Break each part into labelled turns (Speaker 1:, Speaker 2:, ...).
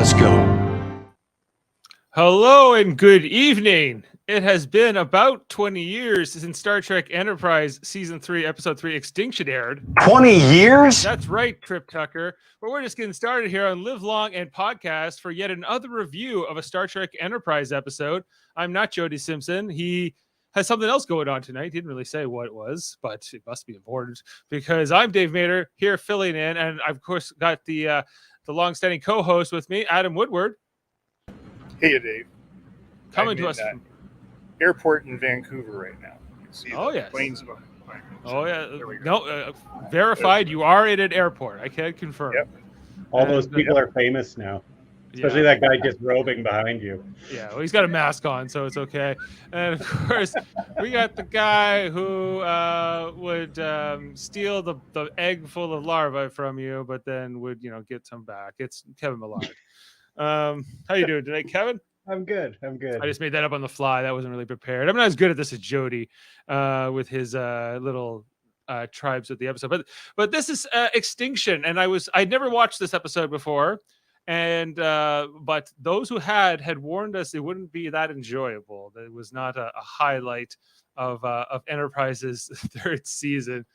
Speaker 1: Let's go.
Speaker 2: Hello and good evening. It has been about 20 years since Star Trek Enterprise Season 3, Episode 3, Extinction aired.
Speaker 1: 20 years?
Speaker 2: That's right, Trip Tucker. But we're just getting started here on Live Long and Podcast for yet another review of a Star Trek Enterprise episode. I'm not Jody Simpson. He has something else going on tonight. He didn't really say what it was, but it must be important because I'm Dave Mader here filling in. And I've, of course, got the long-standing co-host with me, Adam Woodward.
Speaker 3: Hey, Dave.
Speaker 2: Coming to us
Speaker 3: from airport in Vancouver right now. You can see
Speaker 2: yes.
Speaker 3: planes behind me.
Speaker 2: Oh, yeah. Verified. You are in an airport. I can confirm.
Speaker 3: Yep.
Speaker 4: All those people are famous now. Especially that guy disrobing behind you.
Speaker 2: Yeah, well, he's got a mask on, so it's okay. And, of course, we got the guy who would steal the egg full of larvae from you, but then would, get some back. It's Kevin Millard. How you doing today, Kevin?
Speaker 4: I'm good.
Speaker 2: I just made that up on the fly. That wasn't really prepared. I'm not as good at this as Jody with his little tribes of the episode. But this is Extinction, and I'd never watched this episode before, and but those who had warned us it wouldn't be that enjoyable. That it was not a highlight of Enterprise's third season.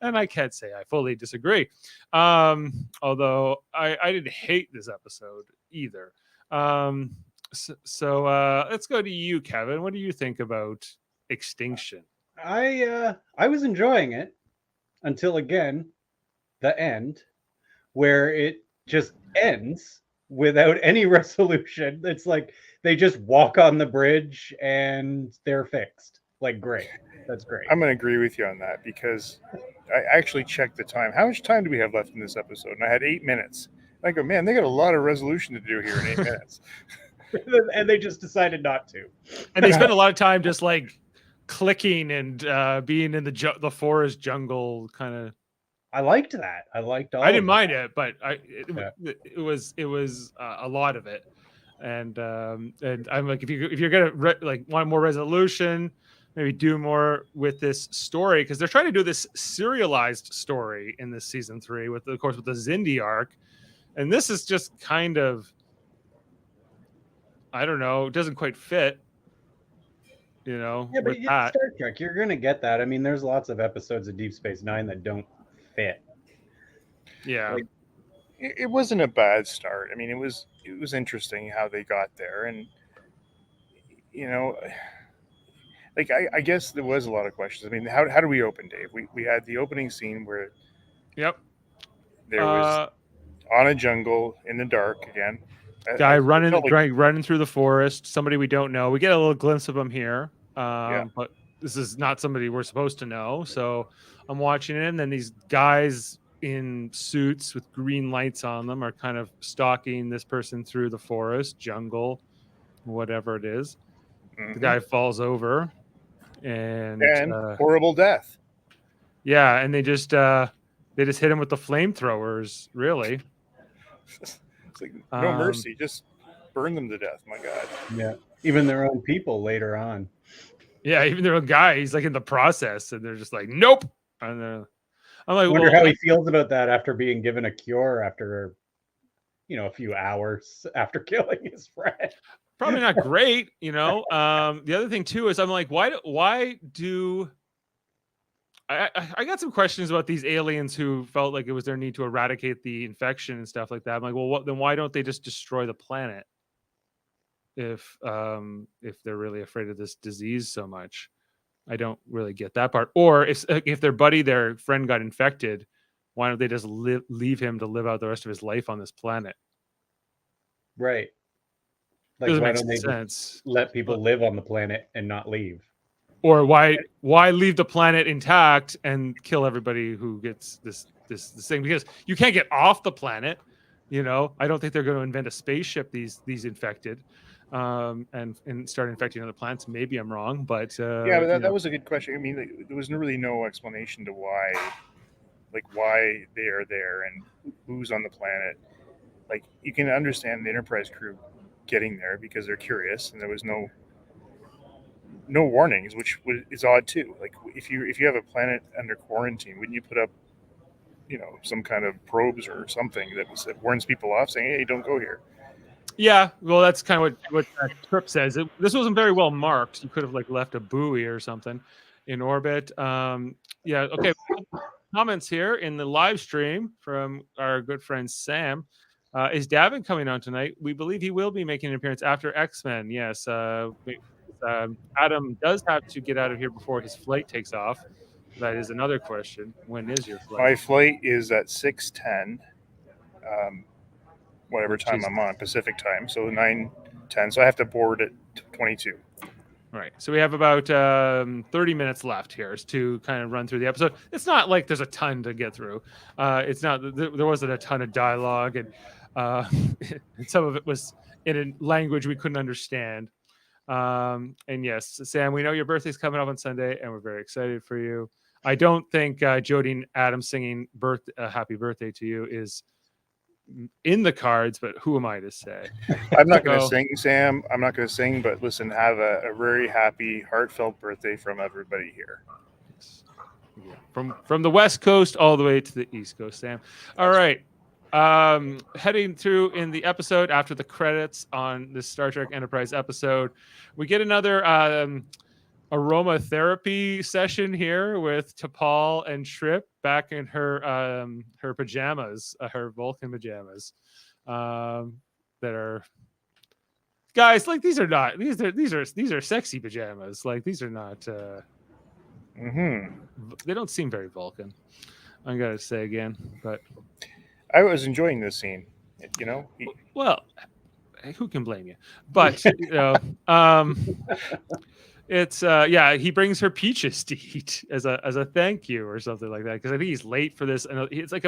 Speaker 2: And I can't say I fully disagree. Although I didn't hate this episode either. So let's go to you, Kevin. What do you think about Extinction?
Speaker 4: I was enjoying it until, again, the end, where it just ends without any resolution. It's like they just walk on the bridge and they're fixed. Like, great. That's great.
Speaker 3: I'm going to agree with you on that because I actually checked the time. How much time do we have left in this episode? And I had 8 minutes. And I go, man, they got a lot of resolution to do here in 8 minutes.
Speaker 4: And they just decided not to.
Speaker 2: And they spent a lot of time just like clicking and being in the forest jungle kind of.
Speaker 4: I liked that. I liked all.
Speaker 2: I didn't mind it, but it was a lot of it. And I'm like, if you're gonna want more resolution, maybe do more with this story, because they're trying to do this serialized story in this season 3 with the Xindi arc, and this is just kind of, I don't know, it doesn't quite fit.
Speaker 4: Yeah, but it's Star Trek. You're gonna get that. I mean, there's lots of episodes of Deep Space Nine that don't fit.
Speaker 2: Yeah.
Speaker 3: It wasn't a bad start. I mean, it was interesting how they got there, and I guess there was a lot of questions. I mean, how do we open, Dave? We had the opening scene where there was on a jungle in the dark again.
Speaker 2: Guy running through the forest. Somebody we don't know. We get a little glimpse of him here, but this is not somebody we're supposed to know. So I'm watching it, and then these guys in suits with green lights on them are kind of stalking this person through the forest, jungle, whatever it is. Mm-hmm. The guy falls over, and
Speaker 3: horrible death.
Speaker 2: Yeah, and they just hit him with the flamethrowers. Really,
Speaker 3: it's like no mercy, just burn them to death. My God.
Speaker 4: Yeah, even their own people later on.
Speaker 2: Yeah, even their own guy. He's like in the process, and they're just like, nope. And I'm like,
Speaker 4: I wonder how he feels about that after being given a cure after, a few hours after killing his friend.
Speaker 2: Probably not great, The other thing too is I'm like, why do I got some questions about these aliens who felt like it was their need to eradicate the infection and stuff like that. I'm like, well, then why don't they just destroy the planet if they're really afraid of this disease so much? I don't really get that part. Or if their friend got infected, why don't they just leave him to live out the rest of his life on this planet?
Speaker 4: Right. Like, why don't they just let people live on the planet and not leave?
Speaker 2: Or why leave the planet intact and kill everybody who gets this thing? Because you can't get off the planet. I don't think they're going to invent a spaceship. These infected. And start infecting other plants. Maybe I'm wrong, but
Speaker 3: that was a good question. I mean, there was really no explanation to why they are there and who's on the planet. Like, you can understand the Enterprise crew getting there because they're curious, and there was no warnings, which is odd too. Like, if you have a planet under quarantine, wouldn't you put up, some kind of probes or something that warns people off, saying, "Hey, don't go here."
Speaker 2: Yeah, well, that's kind of what Trip says. This wasn't very well marked. You could have like left a buoy or something in orbit. Yeah, okay. Comments here in the live stream from our good friend Sam. Is Davan coming on tonight? We believe he will be making an appearance after X-Men. Yes. Adam does have to get out of here before his flight takes off. That is another question. When is your flight?
Speaker 3: My flight is at 6:10, whatever
Speaker 2: Which
Speaker 3: time
Speaker 2: is-
Speaker 3: I'm on, Pacific time. So 9:10. So I have to board at 22.
Speaker 2: Right. So we have about 30 minutes left here to kind of run through the episode. It's not like there's a ton to get through. It's not, there wasn't a ton of dialogue, and and some of it was in a language we couldn't understand. And yes, Sam, we know your birthday's coming up on Sunday, and we're very excited for you. I don't think Jody and Adam singing happy birthday to you is in the cards, but who am I to say?
Speaker 3: I'm not going to
Speaker 2: So-
Speaker 3: sing, Sam. I'm not going to sing, but listen, have a very happy, heartfelt birthday from everybody here.
Speaker 2: Yeah. From the West Coast all the way to the East Coast, Sam. All right. Heading through in the episode after the credits on this Star Trek Enterprise episode, we get another aromatherapy session here with T'Pol and Trip back in her her pajamas, her Vulcan pajamas, that are, guys, like these are sexy pajamas. Like these are not they don't seem very Vulcan. I gotta say again, but
Speaker 3: I was enjoying this scene. You know,
Speaker 2: well, who can blame you? But you know, it's yeah, he brings her peaches to eat as a thank you or something like that, because I think he's late for this, and it's like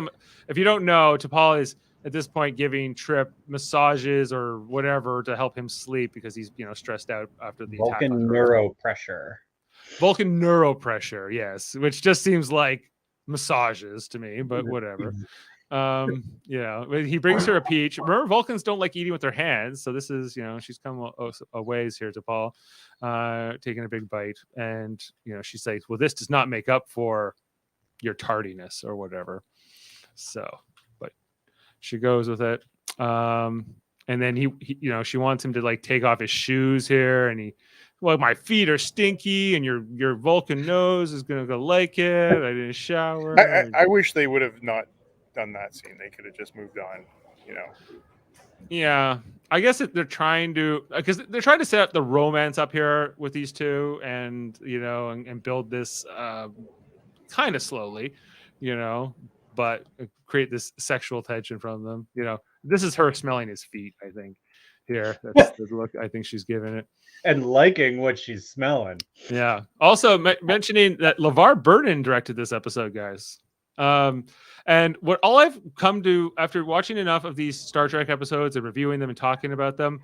Speaker 2: if you don't know, T'Pol is at this point giving Trip massages or whatever to help him sleep because he's stressed out after the attack
Speaker 4: Vulcan
Speaker 2: on Earth.
Speaker 4: neuropressure.
Speaker 2: Vulcan neuropressure, yes, which just seems like massages to me, but whatever. He brings her a peach. Remember, Vulcans don't like eating with their hands, so this is, she's come a ways here to Paul, taking a big bite, and she says, well, this does not make up for your tardiness or whatever. So, but she goes with it, and then he she wants him to like take off his shoes here, and well, my feet are stinky, and your Vulcan nose is gonna go like it. I didn't shower.
Speaker 3: I wish they would have not done that scene. They could have just moved on.
Speaker 2: Yeah, I guess they're trying to, because they're trying to set up the romance up here with these two, and and build this kind of slowly, but create this sexual tension from them. This is her smelling his feet, I think. Here, that's the look I think she's giving it,
Speaker 4: and liking what she's smelling.
Speaker 2: Yeah. Also mentioning that LeVar Burton directed this episode, guys. And what all I've come to after watching enough of these Star Trek episodes and reviewing them and talking about them,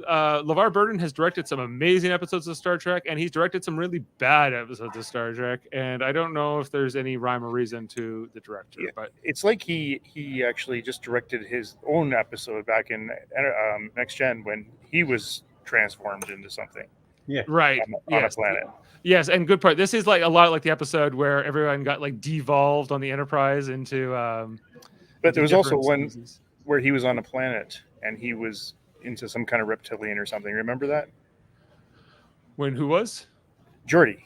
Speaker 2: LeVar Burton has directed some amazing episodes of Star Trek, and he's directed some really bad episodes of Star Trek. And I don't know if there's any rhyme or reason to the director, but
Speaker 3: it's like he actually just directed his own episode back in Next Gen when he was transformed into something.
Speaker 2: Yeah, right.
Speaker 3: On a planet.
Speaker 2: Yes, and good part. This is like a lot like the episode where everyone got like devolved on the Enterprise into.
Speaker 3: But there was also one where he was on a planet and he was into some kind of reptilian or something. Remember that?
Speaker 2: When who was?
Speaker 3: Jody.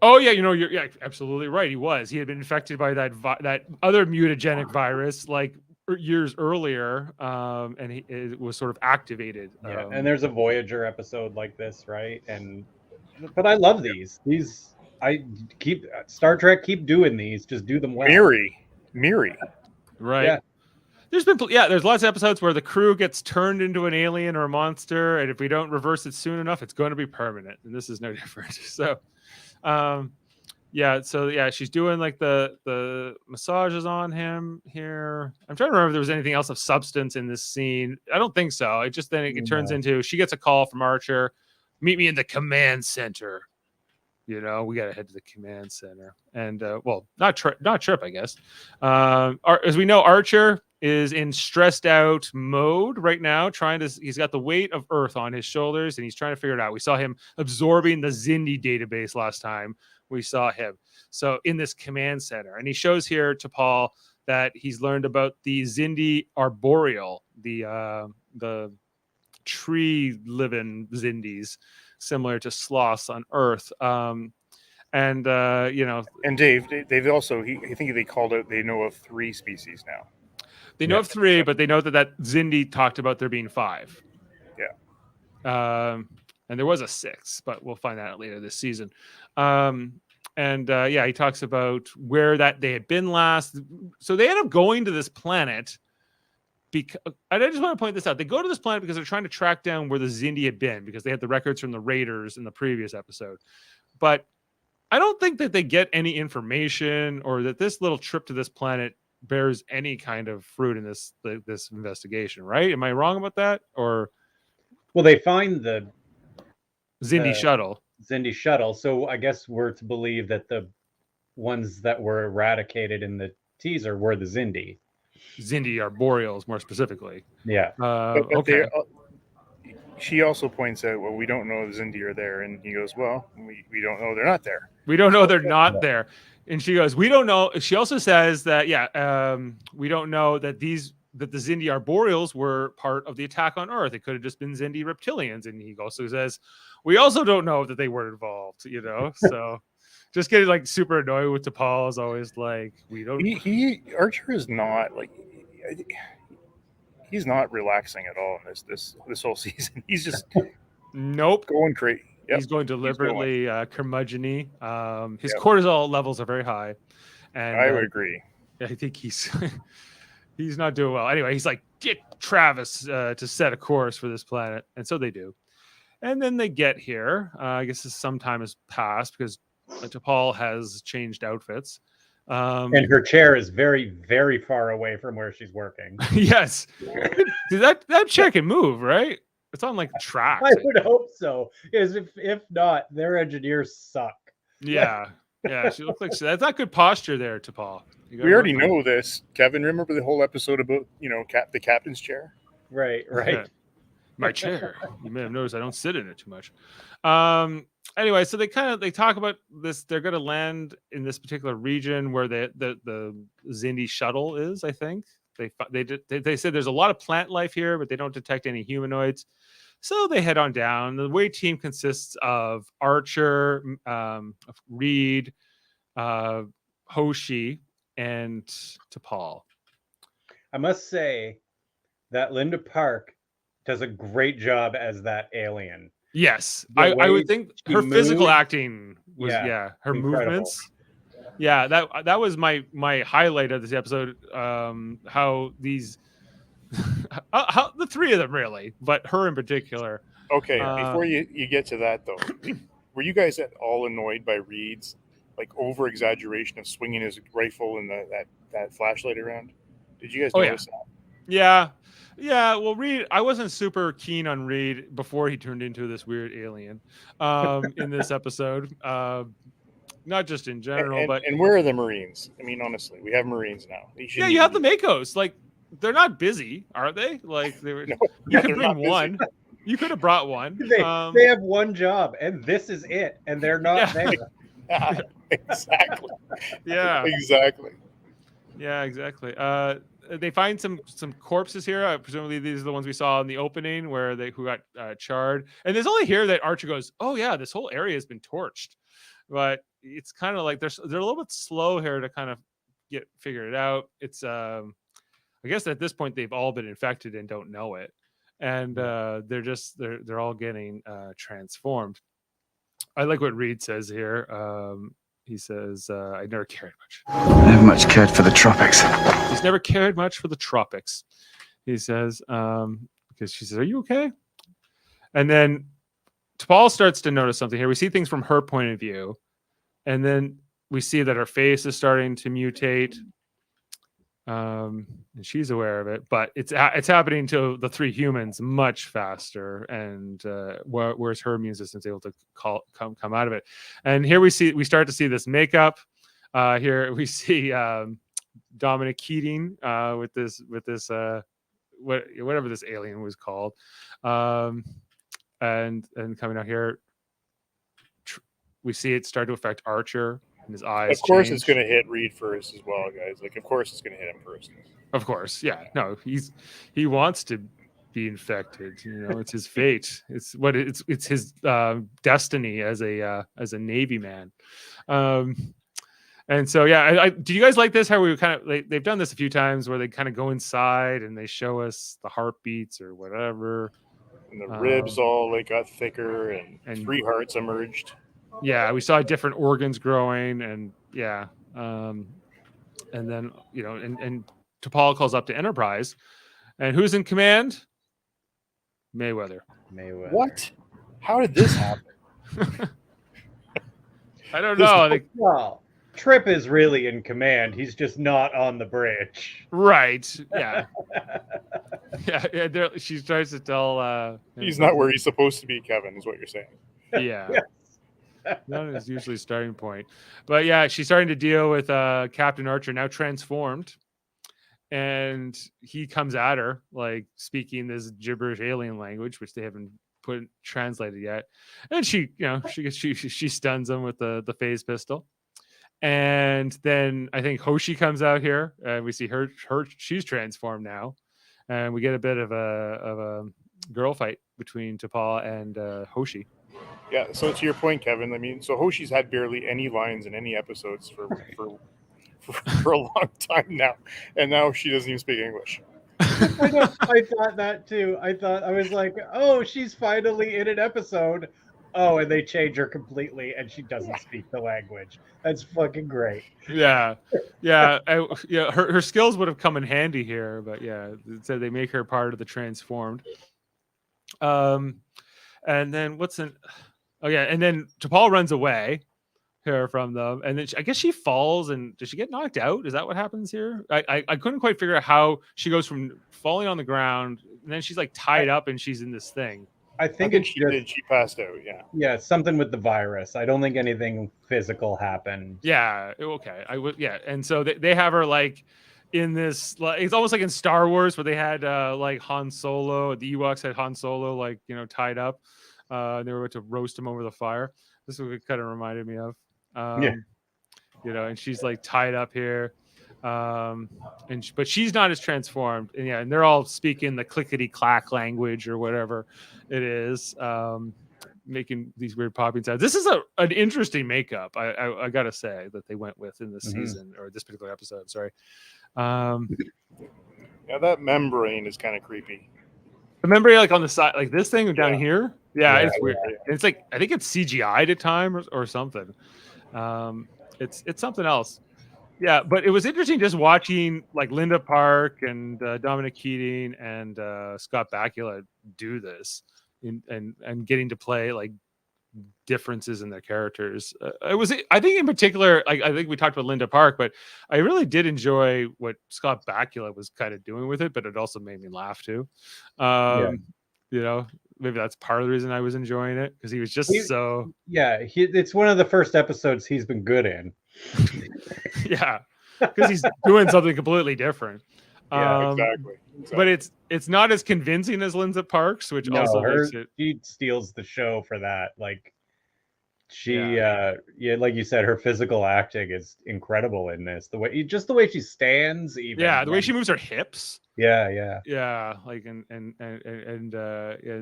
Speaker 2: Oh yeah, you're absolutely right. He was. He had been infected by that other mutagenic virus like years earlier, and it was sort of activated.
Speaker 4: Yeah, and there's a Voyager episode like this, right? But I love these. Star Trek keep doing these. Just do them well.
Speaker 3: Miri.
Speaker 2: Right.
Speaker 4: Yeah.
Speaker 2: There's lots of episodes where the crew gets turned into an alien or a monster, and if we don't reverse it soon enough, it's going to be permanent. And this is no different. So, she's doing like the massages on him here. I'm trying to remember if there was anything else of substance in this scene. I don't think so. It just then it turns into she gets a call from Archer. Meet me in the command center. We got to head to the command center, and not Trip, I guess. As we know, Archer is in stressed out mode right now. He's got the weight of Earth on his shoulders, and he's trying to figure it out. We saw him absorbing the Xindi database last time we saw him. So in this command center, and he shows here to Paul that he's learned about the Xindi arboreal, the tree living Zindies, similar to sloths on Earth. And
Speaker 3: Dave, they've also I think they called out. They know of 3 species now.
Speaker 2: they know of 3, but they know that Zindi talked about there being 5.
Speaker 3: Yeah.
Speaker 2: And there was a 6, but we'll find that out later this season. He talks about where that they had been last. So they end up going to this planet. Because I just want to point this out. They go to this planet because they're trying to track down where the Zindi had been, because they had the records from the Raiders in the previous episode. But I don't think that they get any information, or that this little trip to this planet bears any kind of fruit in this investigation, right? Am I wrong about that? Or
Speaker 4: Well, they find the
Speaker 2: Zindi shuttle.
Speaker 4: Zindi shuttle, so I guess we're to believe that the ones that were eradicated in the teaser were the Zindi.
Speaker 2: Zindi arboreals, more specifically.
Speaker 4: Yeah.
Speaker 3: But
Speaker 2: Okay.
Speaker 3: She also points out, well, we don't know the Zindi are there, and he goes, well, we don't know they're not there.
Speaker 2: We don't know they're not there. And she goes, we don't know. She also says that, we don't know that the Zindi arboreals were part of the attack on Earth. It could have just been Zindi reptilians. And he also says, we also don't know that they were involved, So just getting like super annoyed with T'Pol is always like, we don't.
Speaker 3: Archer is not like, he's not relaxing at all in this whole season. He's just
Speaker 2: nope
Speaker 3: going crazy. Yep.
Speaker 2: He's going deliberately curmudgeon-y. His cortisol levels are very high, and
Speaker 3: I would agree.
Speaker 2: I think he's not doing well. Anyway, he's like, get Travis to set a course for this planet, and so they do. And then they get here. I guess some time has passed because T'Pol has changed outfits.
Speaker 4: And her chair is very, very far away from where she's working.
Speaker 2: Yes. that chair can move, right? It's on like tracks.
Speaker 4: I would hope so. Because if not, their engineers suck.
Speaker 2: Yeah. Yeah. She looks like that's not good posture there, T'Pol.
Speaker 3: We already know this, Kevin. Remember the whole episode about, the captain's chair?
Speaker 4: Right.
Speaker 2: My chair. You may have noticed I don't sit in it too much. Anyway, so they talk about this. They're going to land in this particular region where the Zindi shuttle is. I think they said there's a lot of plant life here, but they don't detect any humanoids. So they head on down. The away team consists of Archer, Reed, Hoshi, and T'Pol.
Speaker 4: I must say that Linda Park does a great job as that alien.
Speaker 2: Yes, I would think her physical acting was her
Speaker 4: incredible.
Speaker 2: movements. Yeah, that was my highlight of this episode. How these, how the 3 of them really, but her in particular.
Speaker 3: Okay, before you get to that though, were you guys at all annoyed by Reed's like over exaggeration of swinging his rifle and that flashlight around? Did you guys notice that?
Speaker 2: Yeah. Well, Reed, I wasn't super keen on Reed before he turned into this weird alien in this episode. Not just in general, but
Speaker 3: where are the Marines? I mean, honestly, we have Marines now.
Speaker 2: You have the Makos. Like, they're not busy, are they? Like, they were. You could bring one. You could have brought one.
Speaker 4: They have one job, and this is it, and they're not there.
Speaker 3: Exactly.
Speaker 2: Yeah.
Speaker 3: Exactly.
Speaker 2: Yeah, exactly. They find some corpses here. Presumably these are the ones we saw in the opening who got charred. And there's only here that Archer goes, "Oh yeah, this whole area has been torched." But it's kind of like they're a little bit slow here to kind of figure it out. It's I guess at this point they've all been infected and don't know it, and they're all getting transformed. I like what Reed says here. He says, I never cared much.
Speaker 1: I never much cared for the tropics.
Speaker 2: He's never cared much for the tropics. He says, because she says, are you okay? And then T'Pol starts to notice something here. We see things from her point of view. And then we see that her face is starting to mutate. And she's aware of it, but it's happening to the 3 humans much faster, and whereas her immune system's able to come out of it. And here we start to see this makeup. Here we see Dominic Keating with this whatever this alien was called, and coming out here. We see it start to affect Archer. And his eyes.
Speaker 3: Of course,
Speaker 2: change.
Speaker 3: It's going to hit Reed first as well, guys. Like, of course, it's going to hit him first.
Speaker 2: Of course, yeah. No, he wants to be infected. It's his fate. It's his destiny as a Navy man. And so, yeah, do you guys like this? How we kind of they've done this a few times where they kind of go inside and they show us the heartbeats or whatever.
Speaker 3: And the ribs all got thicker and 3 hearts emerged.
Speaker 2: Yeah, we saw different organs growing, and yeah, and then and T'Pol calls up to Enterprise, and who's in command? Mayweather.
Speaker 3: What? How did this happen?
Speaker 2: I don't know.
Speaker 4: Well, Trip is really in command. He's just not on the bridge.
Speaker 2: Right. Yeah. Yeah. She tries to tell.
Speaker 3: He's not where he's supposed to be, Kevin, is what you're saying.
Speaker 2: Yeah. That is usually a starting point. But yeah, she's starting to deal with Captain Archer, now transformed. And he comes at her, speaking this gibberish alien language, which they haven't translated yet. And she stuns him with the phase pistol. And then I think Hoshi comes out here, and we see her she's transformed now, and we get a bit of a girl fight between T'Pol and Hoshi.
Speaker 3: Yeah. So to your point, Kevin, I mean, so Hoshi's had barely any lines in any episodes for a long time now, and now she doesn't even speak English.
Speaker 4: I thought that too. I was like, oh, she's finally in an episode. Oh, and they change her completely, and she doesn't speak the language. That's fucking great.
Speaker 2: Yeah. Her skills would have come in handy here, but yeah, so they make her part of the transformed. And then and then T'Pol runs away here from them, and then I guess she falls, and does she get knocked out? Is that what happens here? I couldn't quite figure out how she goes from falling on the ground, and then she's tied up, and she's in this thing.
Speaker 4: I think
Speaker 3: she did. She passed out. Yeah.
Speaker 4: Yeah, something with the virus. I don't think anything physical happened.
Speaker 2: Yeah. Okay. Yeah. And so they have her in this. It's almost like in Star Wars where they had Han Solo. The Ewoks had Han Solo tied up. And they were about to roast him over the fire. This is what it kind of reminded me of. And she's tied up here. But she's not as transformed, and they're all speaking the clickety clack language or whatever it is, making these weird popping sounds. This is an interesting makeup, I gotta say, that they went with in this season, or this particular episode. Sorry.
Speaker 3: Yeah, that membrane is kind of creepy.
Speaker 2: The membrane on the side, this thing down here. Yeah, it's weird. Yeah. It's I think it's CGI'd at time or something. It's something else. Yeah, but it was interesting just watching Linda Park and Dominic Keating and Scott Bakula do this, and getting to play differences in their characters. I think in particular, I think we talked about Linda Park, but I really did enjoy what Scott Bakula was kind of doing with it, but it also made me laugh too. Maybe that's part of the reason I was enjoying it, because he was just so.
Speaker 4: Yeah, it's one of the first episodes he's been good in.
Speaker 2: Yeah, because he's doing something completely different.
Speaker 3: Yeah, exactly.
Speaker 2: But it's not as convincing as Linda Parks, which also makes it.
Speaker 4: She steals the show for that. Like you said, her physical acting is incredible in this. The way she stands, even.
Speaker 2: Yeah, the way she moves her hips.
Speaker 4: Yeah.
Speaker 2: And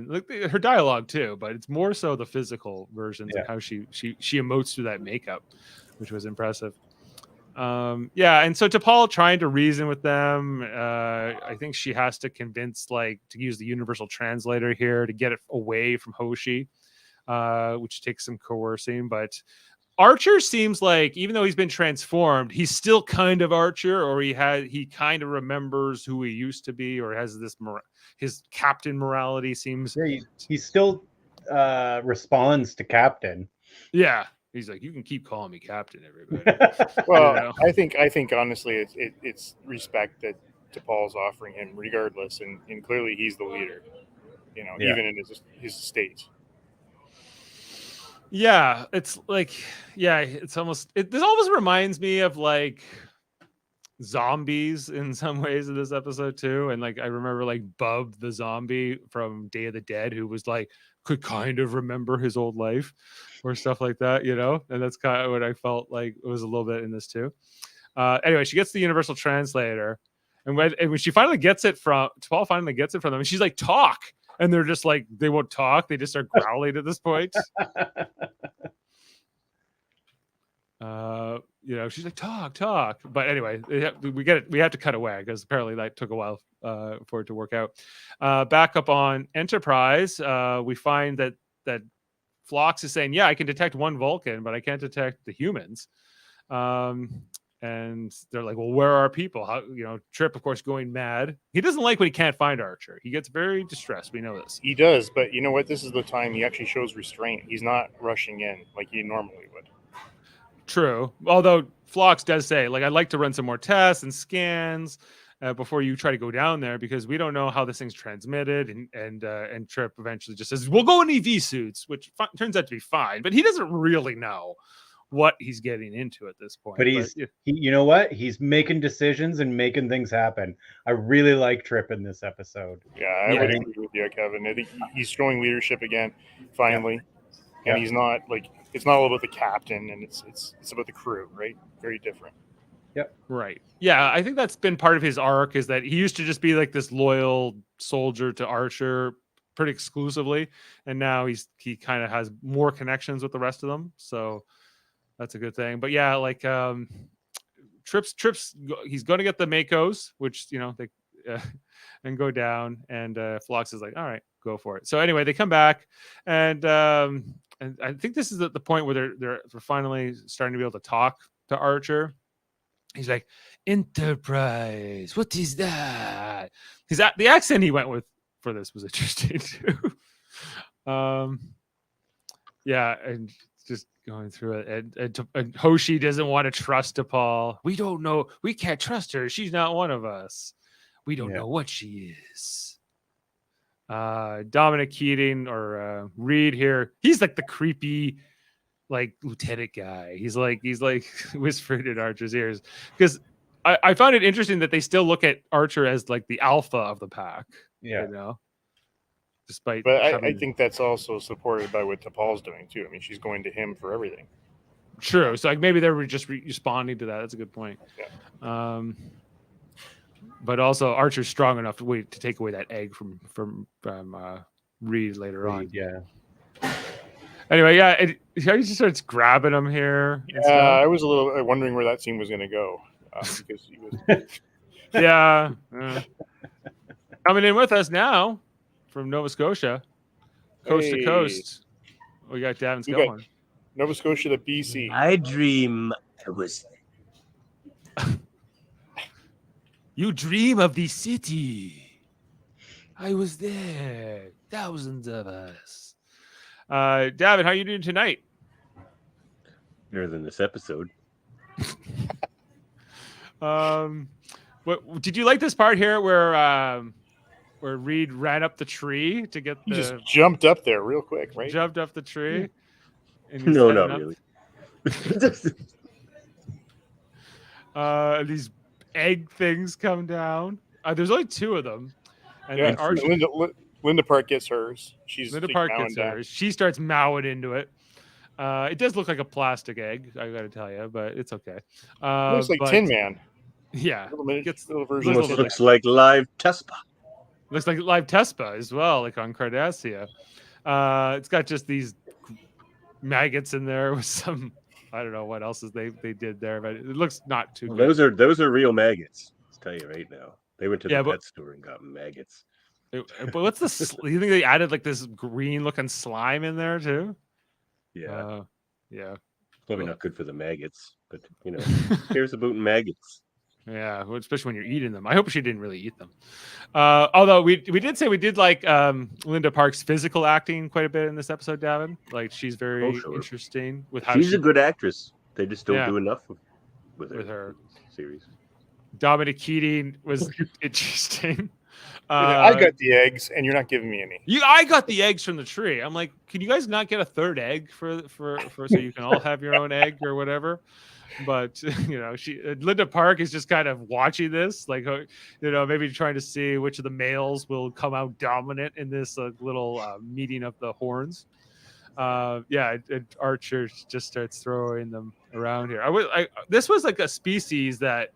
Speaker 2: look, her dialogue too, but it's more so the physical versions of how she emotes through that makeup, which was impressive. And so T'Pol trying to reason with them. I think she has to convince, to use the universal translator here to get it away from Hoshi, which takes some coercing. But Archer seems even though he's been transformed, he's still kind of Archer, or he kind of remembers who he used to be, or has this his captain morality seems.
Speaker 4: Yeah, he still responds to Captain.
Speaker 2: Yeah. He's you can keep calling me Captain, everybody.
Speaker 3: Well, I think honestly, it's respect that T'Pol's offering him, regardless, and clearly he's the leader. Even in his state.
Speaker 2: Yeah, it's it's almost. This almost reminds me of zombies in some ways in this episode too, and I remember Bub the zombie from Day of the Dead, who was could kind of remember his old life or stuff like that, and that's kind of what I felt it was a little bit in this too. Anyway, she gets the universal translator, And when she finally gets it from T'Pol finally gets it from them, and she's like, talk. And they're just like, they won't talk. They just start growling at this point. She's like, talk. But anyway, we have to cut away because apparently that took a while for it to work out. Back up on Enterprise, we find that Phlox is saying, yeah, I can detect one Vulcan, but I can't detect the humans. And they're like, well, where are our people? How, Trip, of course, going mad. He doesn't like when he can't find Archer. He gets very distressed. We know this.
Speaker 3: He does, but you know what? This is the time he actually shows restraint. He's not rushing in like he normally would.
Speaker 2: True. Although Phlox does say, like, I'd like to run some more tests and scans before you try to go down there because we don't know how this thing's transmitted. And Trip eventually just says, we'll go in EV suits, which turns out to be fine. But he doesn't really know what he's getting into at this point.
Speaker 4: But you know what? He's making decisions and making things happen. I really like Trip in this episode.
Speaker 3: Yeah, I would agree with you, Kevin. I think he's showing leadership again, finally. Yeah. And he's not like, it's not all about the captain, and it's about the crew, right? Very different.
Speaker 4: Yep.
Speaker 2: Right. Yeah, I think that's been part of his arc, is that he used to just be like this loyal soldier to Archer pretty exclusively, and now he kind of has more connections with the rest of them. So that's a good thing. But yeah, like Trips, he's going to get the Makos, which they and go down, and Phlox is like, all right, go for it. So anyway, they come back, and I think this is the point where they're finally starting to be able to talk to Archer. He's like, Enterprise, what is that? The accent he went with for this was interesting too. Yeah, and just going through it, and Hoshi doesn't want to trust T'Pol. We don't know. We can't trust her. She's not one of us. We don't know what she is. Dominic Keating or Reed here. He's like the creepy, like lieutenant guy. He's like whispering in Archer's ears, because I found it interesting that they still look at Archer as like the alpha of the pack.
Speaker 4: Yeah.
Speaker 2: Despite,
Speaker 3: but I think that's also supported by what T'Pol's doing too. I mean, she's going to him for everything.
Speaker 2: True. So like maybe they were just responding to that. That's a good point.
Speaker 3: Yeah.
Speaker 2: But also Archer's strong enough to take away that egg from Reed later on.
Speaker 3: Yeah.
Speaker 2: Anyway, yeah, he just starts grabbing him here.
Speaker 3: Yeah, I was a little wondering where that scene was going to go because he was.
Speaker 2: Yeah. Coming in with us now from Nova Scotia, coast to coast. We got Davan Skelhorn.
Speaker 3: Nova Scotia to BC.
Speaker 5: I dream I was.
Speaker 2: You dream of the city. I was there. Thousands of us. Davan, how are you doing tonight?
Speaker 5: Better than this episode.
Speaker 2: What did you like this part here where Reed ran up the tree to get
Speaker 3: He just jumped up there real quick, right?
Speaker 2: Jumped up the tree. And
Speaker 5: No, not really.
Speaker 2: These egg things come down. There's only two of them. And
Speaker 3: yeah,
Speaker 2: then Archer,
Speaker 3: Linda Park gets hers.
Speaker 2: Linda Park gets hers. She starts mowing into it. It does look like a plastic egg, I got to tell you, but it's okay.
Speaker 3: Looks like Tin Man.
Speaker 2: Yeah,
Speaker 3: little version.
Speaker 5: Almost looks like live Tespa.
Speaker 2: Looks like live Tespa as well, like on Cardassia. It's got just these maggots in there with some, I don't know what else they did there, but it looks not too good.
Speaker 5: Those are real maggots. I'll tell you right now. They went to the pet store and got maggots.
Speaker 2: But what's the? You think they added like this green looking slime in there too?
Speaker 5: Yeah.
Speaker 2: Yeah.
Speaker 5: Probably not good for the maggots, but cares about maggots.
Speaker 2: Yeah, especially when you're eating them. I hope she didn't really eat them. Although we did say we did like Linda Park's physical acting quite a bit in this episode, Davan. Like she's very interesting with how
Speaker 5: she's a good actress. They just don't do enough with her series.
Speaker 2: Dominic Keating was interesting.
Speaker 3: I got the eggs, and you're not giving me any.
Speaker 2: I got the eggs from the tree. I'm like, can you guys not get a third egg for so you can all have your own egg or whatever? But Linda Park is just kind of watching this, like maybe trying to see which of the males will come out dominant in this little meeting of the horns. And Archer just starts throwing them around here. This was like a species that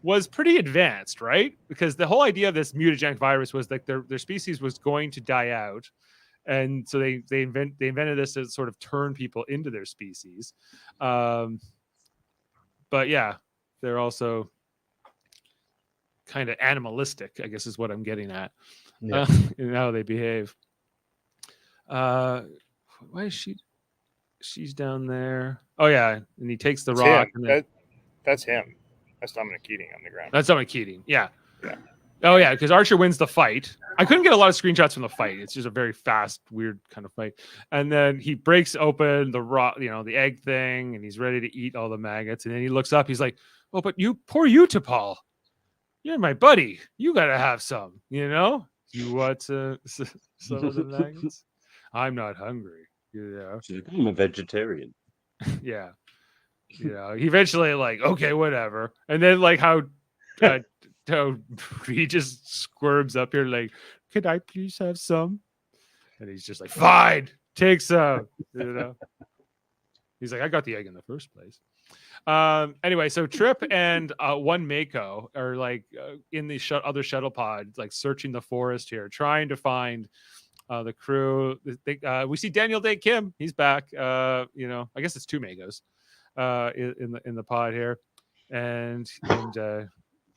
Speaker 2: was pretty advanced, right? Because the whole idea of this mutagenic virus was like their species was going to die out. And so they invented this to sort of turn people into their species. But yeah, they're also kind of animalistic, I guess is what I'm getting at.
Speaker 4: Yeah.
Speaker 2: In how they behave. Why is she's down there? Oh yeah, and he takes the rock. And then,
Speaker 3: that's him. That's Dominic Keating on the ground.
Speaker 2: that's Dominic Keating. Yeah.
Speaker 3: Yeah.
Speaker 2: Oh yeah, because Archer wins the fight. I couldn't get a lot of screenshots from the fight. It's just a very fast, weird kind of fight. And then he breaks open the rock, the egg thing, and he's ready to eat all the maggots. And then he looks up. He's like, "Oh, but poor you, T'Pol. You're my buddy. You gotta have some. You want some of the maggots? I'm not hungry.
Speaker 5: I'm a vegetarian.
Speaker 2: Yeah. He eventually okay, whatever. And then how he just squirms up here can I please have some? And he's just like, fine, take some. He's like, I got the egg in the first place. Anyway, so Trip and one Mako are in the other shuttle pod, searching the forest here, trying to find the crew. We see Daniel Day Kim. He's back. I guess it's two Magos in the pod here, and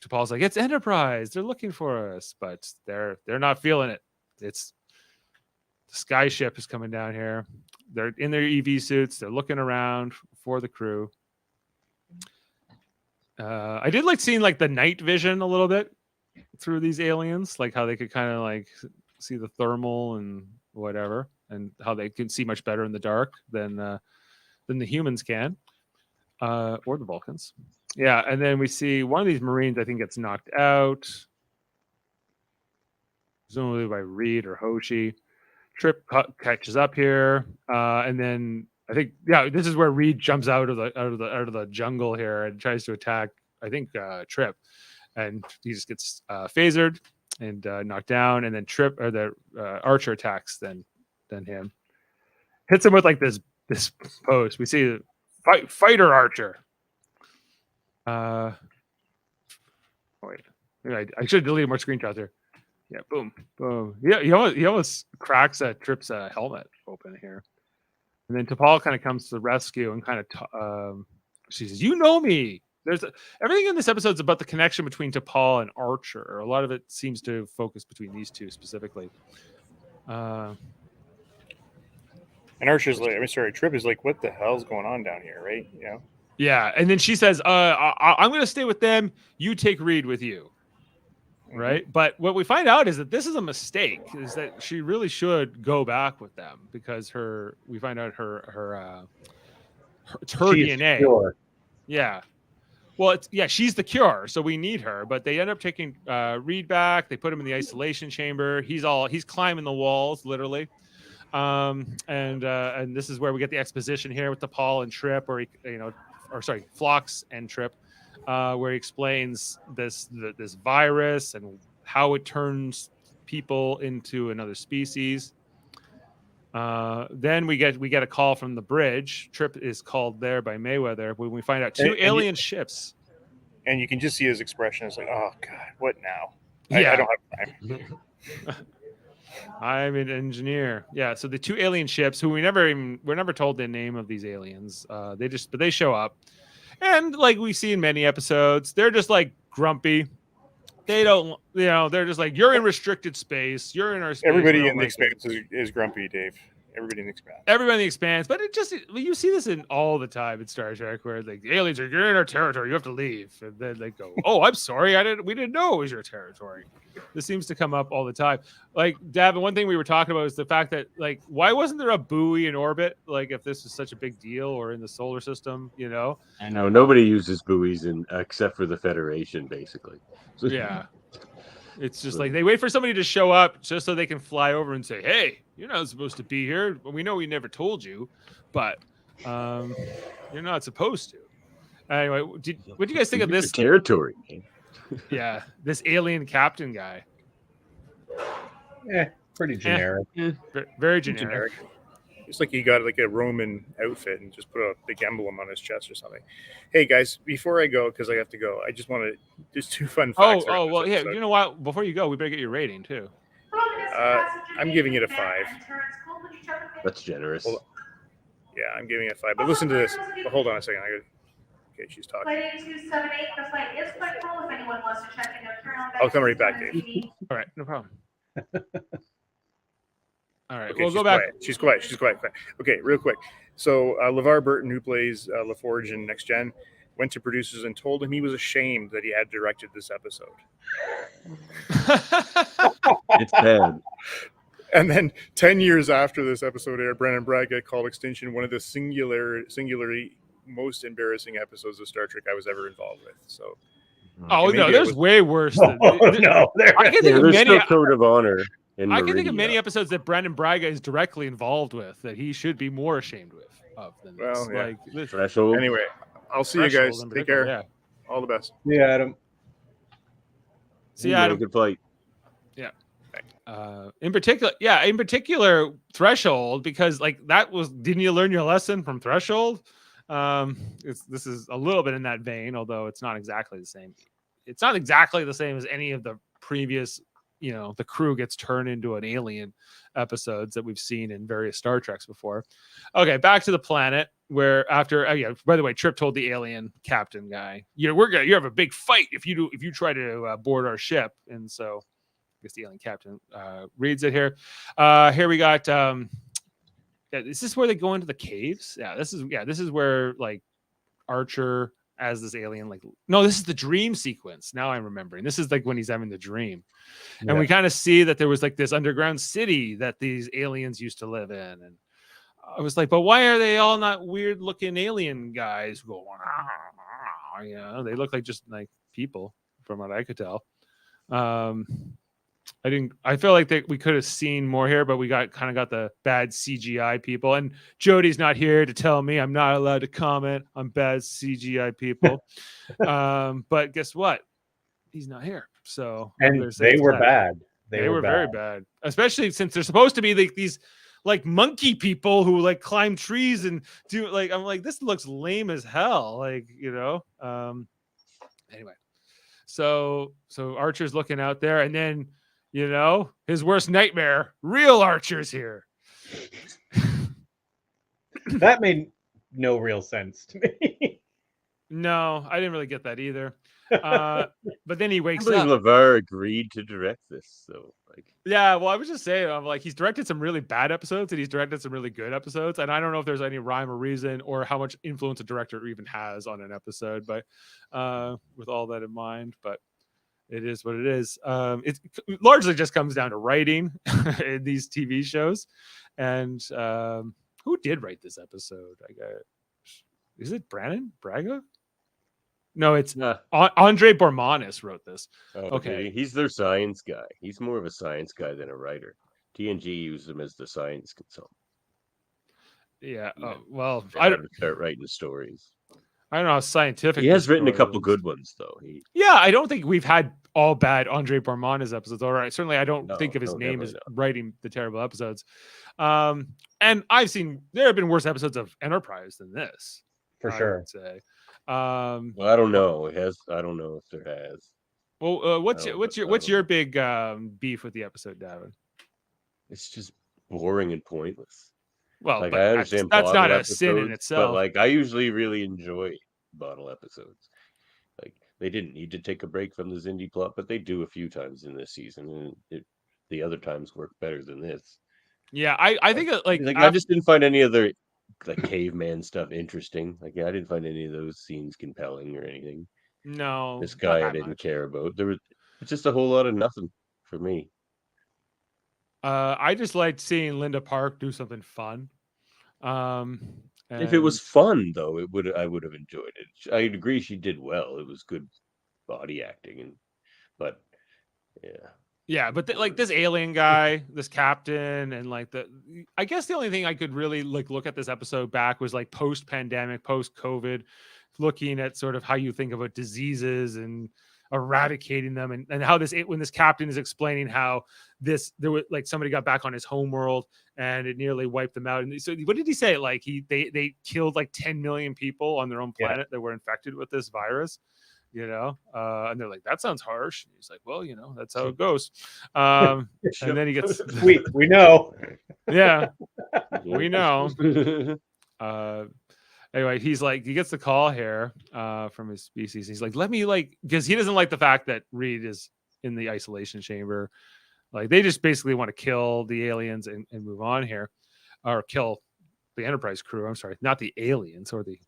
Speaker 2: T'Pol's like, it's Enterprise. They're looking for us, but they're not feeling it. It's the sky ship is coming down here. They're in their EV suits. They're looking around for the crew. I did like seeing the night vision a little bit through these aliens, how they could kind of see the thermal and whatever, and how they can see much better in the dark than the humans can, or the Vulcans. Yeah, and then we see one of these Marines, I think, gets knocked out, presumably by Reed or Hoshi. Trip catches up here, and then I think this is where Reed jumps out of the jungle here and tries to attack, I think, Trip, and he just gets phasered and knocked down, and then Trip or the Archer attacks then him, hits him with this pose. We see fighter Archer. Wait, I should delete more screenshots here. Yeah, boom. Yeah, he almost cracks Trip's helmet open here. And then T'Pol kind of comes to the rescue and kind of she says, "You know me." Everything in this episode is about the connection between T'Pol and Archer. A lot of it seems to focus between these two specifically.
Speaker 3: And Archer's Trip is what the hell's going on down here, right?
Speaker 2: Yeah, and then she says, I'm going to stay with them. You take Reed with you. Right? But what we find out is that this is a mistake, is that she really should go back with them because we find out it's her DNA.
Speaker 4: Pure.
Speaker 2: Yeah. Well, she's the cure, so we need her. But they end up taking Reed back. They put him in the isolation chamber. He's climbing the walls, literally. And this is where we get the exposition here with T'Pol and Trip, Phlox and Trip, where he explains this virus and how it turns people into another species. Then we get a call from the bridge. Trip is called there by Mayweather when we find out two alien ships.
Speaker 3: And you can just see his expression. It's oh God, what now?
Speaker 2: Yeah.
Speaker 3: I don't have time.
Speaker 2: I'm an engineer. Yeah, so the two alien ships, who we're never told the name of these aliens. They show up, and we see in many episodes, they're just grumpy. They don't, they're just you're in restricted space. You're in our space.
Speaker 3: Everybody in the Expanse is grumpy, Dave. Everybody in the Expanse.
Speaker 2: Everybody in the Expanse, but you see this in all the time in Star Trek, where the aliens are, you're in our territory, you have to leave, and then they go, oh, I'm sorry, we didn't know it was your territory. This seems to come up all the time. Davan, one thing we were talking about is the fact that why wasn't there a buoy in orbit? If this is such a big deal, or in the solar system,
Speaker 5: I know nobody uses buoys except for the Federation, basically. So,
Speaker 2: yeah. It's just they wait for somebody to show up just so they can fly over and say, hey, you're not supposed to be here. We know we never told you, but you're not supposed to. Anyway, what do you guys think of this
Speaker 5: territory?
Speaker 2: Yeah, this alien captain guy.
Speaker 4: Pretty generic.
Speaker 2: Very generic.
Speaker 3: It's like he got like a Roman outfit and just put a big emblem on his chest or something. Hey guys, before I go, because I have to go, I just want to just 2 fun facts.
Speaker 2: Well, yeah. You know what? Before you go, we better get your rating too.
Speaker 3: I'm giving it a 5.
Speaker 5: That's generous.
Speaker 3: Well, yeah, I'm giving it a 5. But listen to this. But hold on a second. Okay, she's talking.
Speaker 6: Flight 8278, the flight is quite full. If anyone wants to check in, turn on.
Speaker 3: I'll come right back, Dave.
Speaker 2: All right, no problem. All right,
Speaker 3: Okay,
Speaker 2: we'll go back.
Speaker 3: Quiet. She's quiet. Okay, real quick. So LeVar Burton, who plays LaForge in Next Gen, went to producers and told him he was ashamed that he had directed this episode.
Speaker 5: It's bad.
Speaker 3: And then 10 years after this episode aired, Brandon Braga called Extinction one of the singularly most embarrassing episodes of Star Trek I was ever involved with. So,
Speaker 2: oh no, there's way worse. Than,
Speaker 4: no,
Speaker 2: I can think of
Speaker 5: there's
Speaker 2: many.
Speaker 5: no code of honor.
Speaker 2: I can think of many episodes that Brandon Braga is directly involved with that he should be more ashamed of than this.
Speaker 3: Well, yeah.
Speaker 2: Like this.
Speaker 5: Threshold.
Speaker 3: Anyway, I'll see you guys. Take care.
Speaker 2: Yeah.
Speaker 3: All the best.
Speaker 4: Yeah, Adam.
Speaker 2: See you, Adam.
Speaker 5: Good flight.
Speaker 2: Yeah. In particular, Threshold, because like didn't you learn your lesson from Threshold? This is a little bit in that vein, although it's not exactly the same. It's not exactly the same as any of the previous, the crew gets turned into an alien episodes that we've seen in various Star Treks before. Okay, back to the planet where after, by the way, Trip told the alien captain guy, you have a big fight if you try to board our ship. And so I guess the alien captain reads it here. Here we got, is this where they go into the caves? This is where like Archer as this alien, this is the dream sequence. Now I'm remembering. This is like when he's having the dream. Yeah. And we kind of see that there was like this underground city that these aliens used to live in. And I was like, but why are they all not weird looking alien guys going, they look like just like people from what I could tell. I feel like we could have seen more here, but we got the bad CGI people, and Jody's not here to tell me I'm not allowed to comment on bad CGI people. But guess what? He's not here. So
Speaker 4: and they were bad.
Speaker 2: They were very bad, especially since they're supposed to be like these like monkey people who like climb trees and do like, I'm like, this looks lame as hell. Like, anyway, so Archer's looking out there, and then, his worst nightmare, real Archer's here.
Speaker 4: That made no real sense to me.
Speaker 2: No, I didn't really get that either. But then he wakes up.
Speaker 5: LeVar agreed to direct this, so
Speaker 2: yeah. Well, I was just saying, I'm like, he's directed some really bad episodes and he's directed some really good episodes, and I don't know if there's any rhyme or reason or how much influence a director even has on an episode, but with all that in mind, but it is what it is. It largely just comes down to writing in these TV shows, and who did write this episode? Is it Brandon Braga? No, it's Andre Bormanis wrote this.
Speaker 5: Oh, okay. He's their science guy. He's more of a science guy than a writer. TNG used him as the science consultant.
Speaker 2: Yeah. Well,
Speaker 5: I don't start writing stories.
Speaker 2: I don't know how scientific.
Speaker 5: He has written a couple good ones, though.
Speaker 2: I don't think we've had all bad Andre Bormanis episodes. All right. Certainly, I don't think of his name as writing the terrible episodes. And I've seen there have been worse episodes of Enterprise than this.
Speaker 4: For sure.
Speaker 2: I would say.
Speaker 5: Well, I don't know. I don't know if there has.
Speaker 2: Well, what's your big beef with the episode, Davan?
Speaker 5: It's just boring and pointless.
Speaker 2: Well,
Speaker 5: I understand
Speaker 2: that's not a
Speaker 5: episodes,
Speaker 2: sin in itself.
Speaker 5: But I usually really enjoy bottle episodes. They didn't need to take a break from the Xindi plot, but they do a few times in this season, and the other times work better than this.
Speaker 2: Yeah, I think
Speaker 5: I just didn't find any other caveman stuff interesting. I didn't find any of those scenes compelling or anything.
Speaker 2: No,
Speaker 5: this guy I didn't care about. It's just a whole lot of nothing for me.
Speaker 2: I just liked seeing Linda Park do something fun.
Speaker 5: If it was fun, though, I would have enjoyed it. I agree she did well. It was good body acting, but yeah.
Speaker 2: Yeah, but this alien guy, this captain, and I guess the only thing I could really look at this episode back was post-pandemic, post-COVID, looking at sort of how you think about diseases and eradicating them, and how when this captain is explaining how there was like somebody got back on his home world and it nearly wiped them out. And so what did he say? Like they killed like 10 million people on their own planet that were infected with this virus, and they're like, that sounds harsh. And he's like, well, that's how it goes. And then he gets
Speaker 4: we know.
Speaker 2: Yeah, we know. Anyway, he gets the call here from his species. He's like, let me because he doesn't like the fact that Reed is in the isolation chamber. Like, they just basically want to kill the aliens and move on here, or kill the Enterprise crew. I'm sorry, not the aliens, or the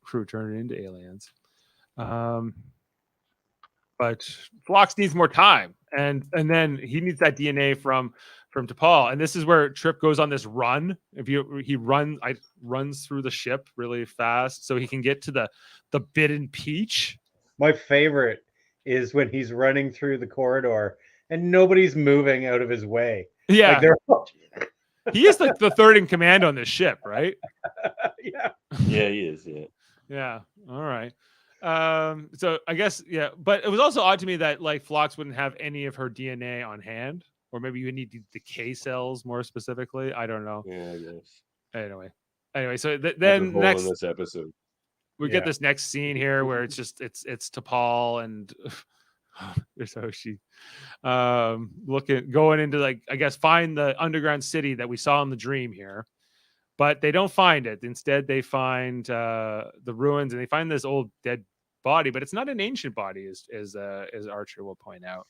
Speaker 2: crew turning into aliens. But Phlox needs more time, and then he needs that DNA from T'Pol, and this is where Trip goes on this run. He runs through the ship really fast so he can get to the Bidden Peach.
Speaker 4: My favorite is when he's running through the corridor and nobody's moving out of his way.
Speaker 2: Yeah,
Speaker 4: like
Speaker 2: he is like the third in command on this ship, right?
Speaker 4: Yeah,
Speaker 5: he is.
Speaker 2: Yeah. All right. So I guess, but it was also odd to me that like Phlox wouldn't have any of her DNA on hand, or maybe you need the K cells more specifically. I don't know.
Speaker 5: Yeah, I guess.
Speaker 2: Anyway, so then next
Speaker 5: in this episode,
Speaker 2: we get this next scene here where it's T'Pol and there's Hoshi going into, like, I guess, find the underground city that we saw in the dream here. But they don't find it. Instead, they find the ruins, and they find this old dead body. But it's not an ancient body, as Archer will point out.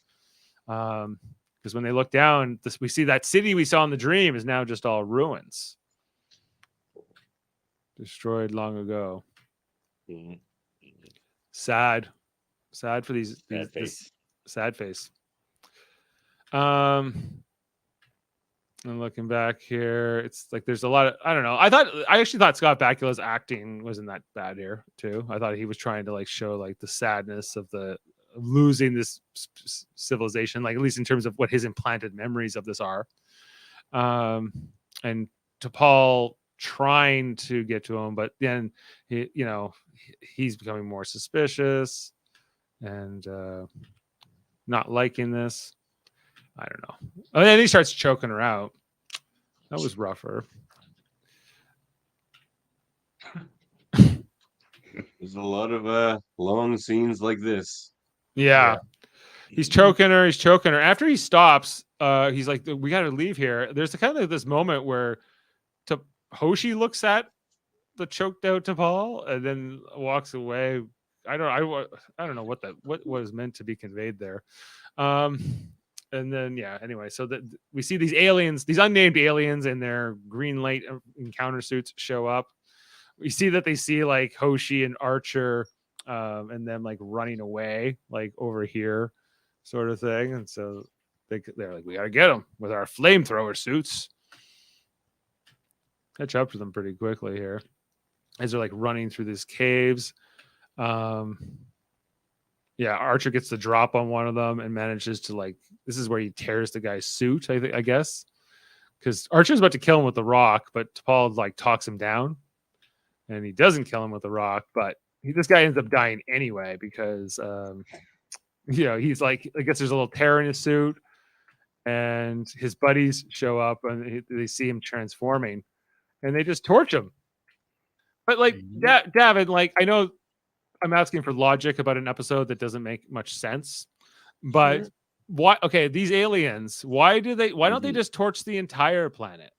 Speaker 2: Because when they look down, we see that city we saw in the dream is now just all ruins, destroyed long ago.
Speaker 5: Mm-hmm.
Speaker 2: Sad for these this sad face. And looking back here, it's like there's a lot of, I don't know. I actually thought Scott Bakula's acting wasn't that bad here too. I thought he was trying to like show like the sadness of losing this civilization, like at least in terms of what his implanted memories of this are. And T'Pol trying to get to him, but then he's becoming more suspicious and not liking this. I don't know. And then he starts choking her out. That was rougher.
Speaker 5: There's a lot of long scenes like this.
Speaker 2: Yeah. He's choking her. After he stops, he's like, we got to leave here. There's kind of this moment where Hoshi looks at the choked out T'Pol and then walks away. I don't know what was meant to be conveyed there. And then, anyway, so that we see these aliens, these unnamed aliens in their green light encounter suits show up. We see that they see like Hoshi and Archer and them like running away, like over here sort of thing. And so they're like, we got to get them with our flamethrower suits. Catch up to them pretty quickly here as they're like running through these caves. Archer gets the drop on one of them and manages to this is where he tears the guy's suit, I guess, because Archer's about to kill him with the rock, but T'Pol talks him down, and he doesn't kill him with the rock, but this guy ends up dying anyway because he's like, I guess there's a little tear in his suit, and his buddies show up and they see him transforming, and they just torch him. But Davan, I know I'm asking for logic about an episode that doesn't make much sense, but why? Okay, these aliens, why don't they just torch the entire planet?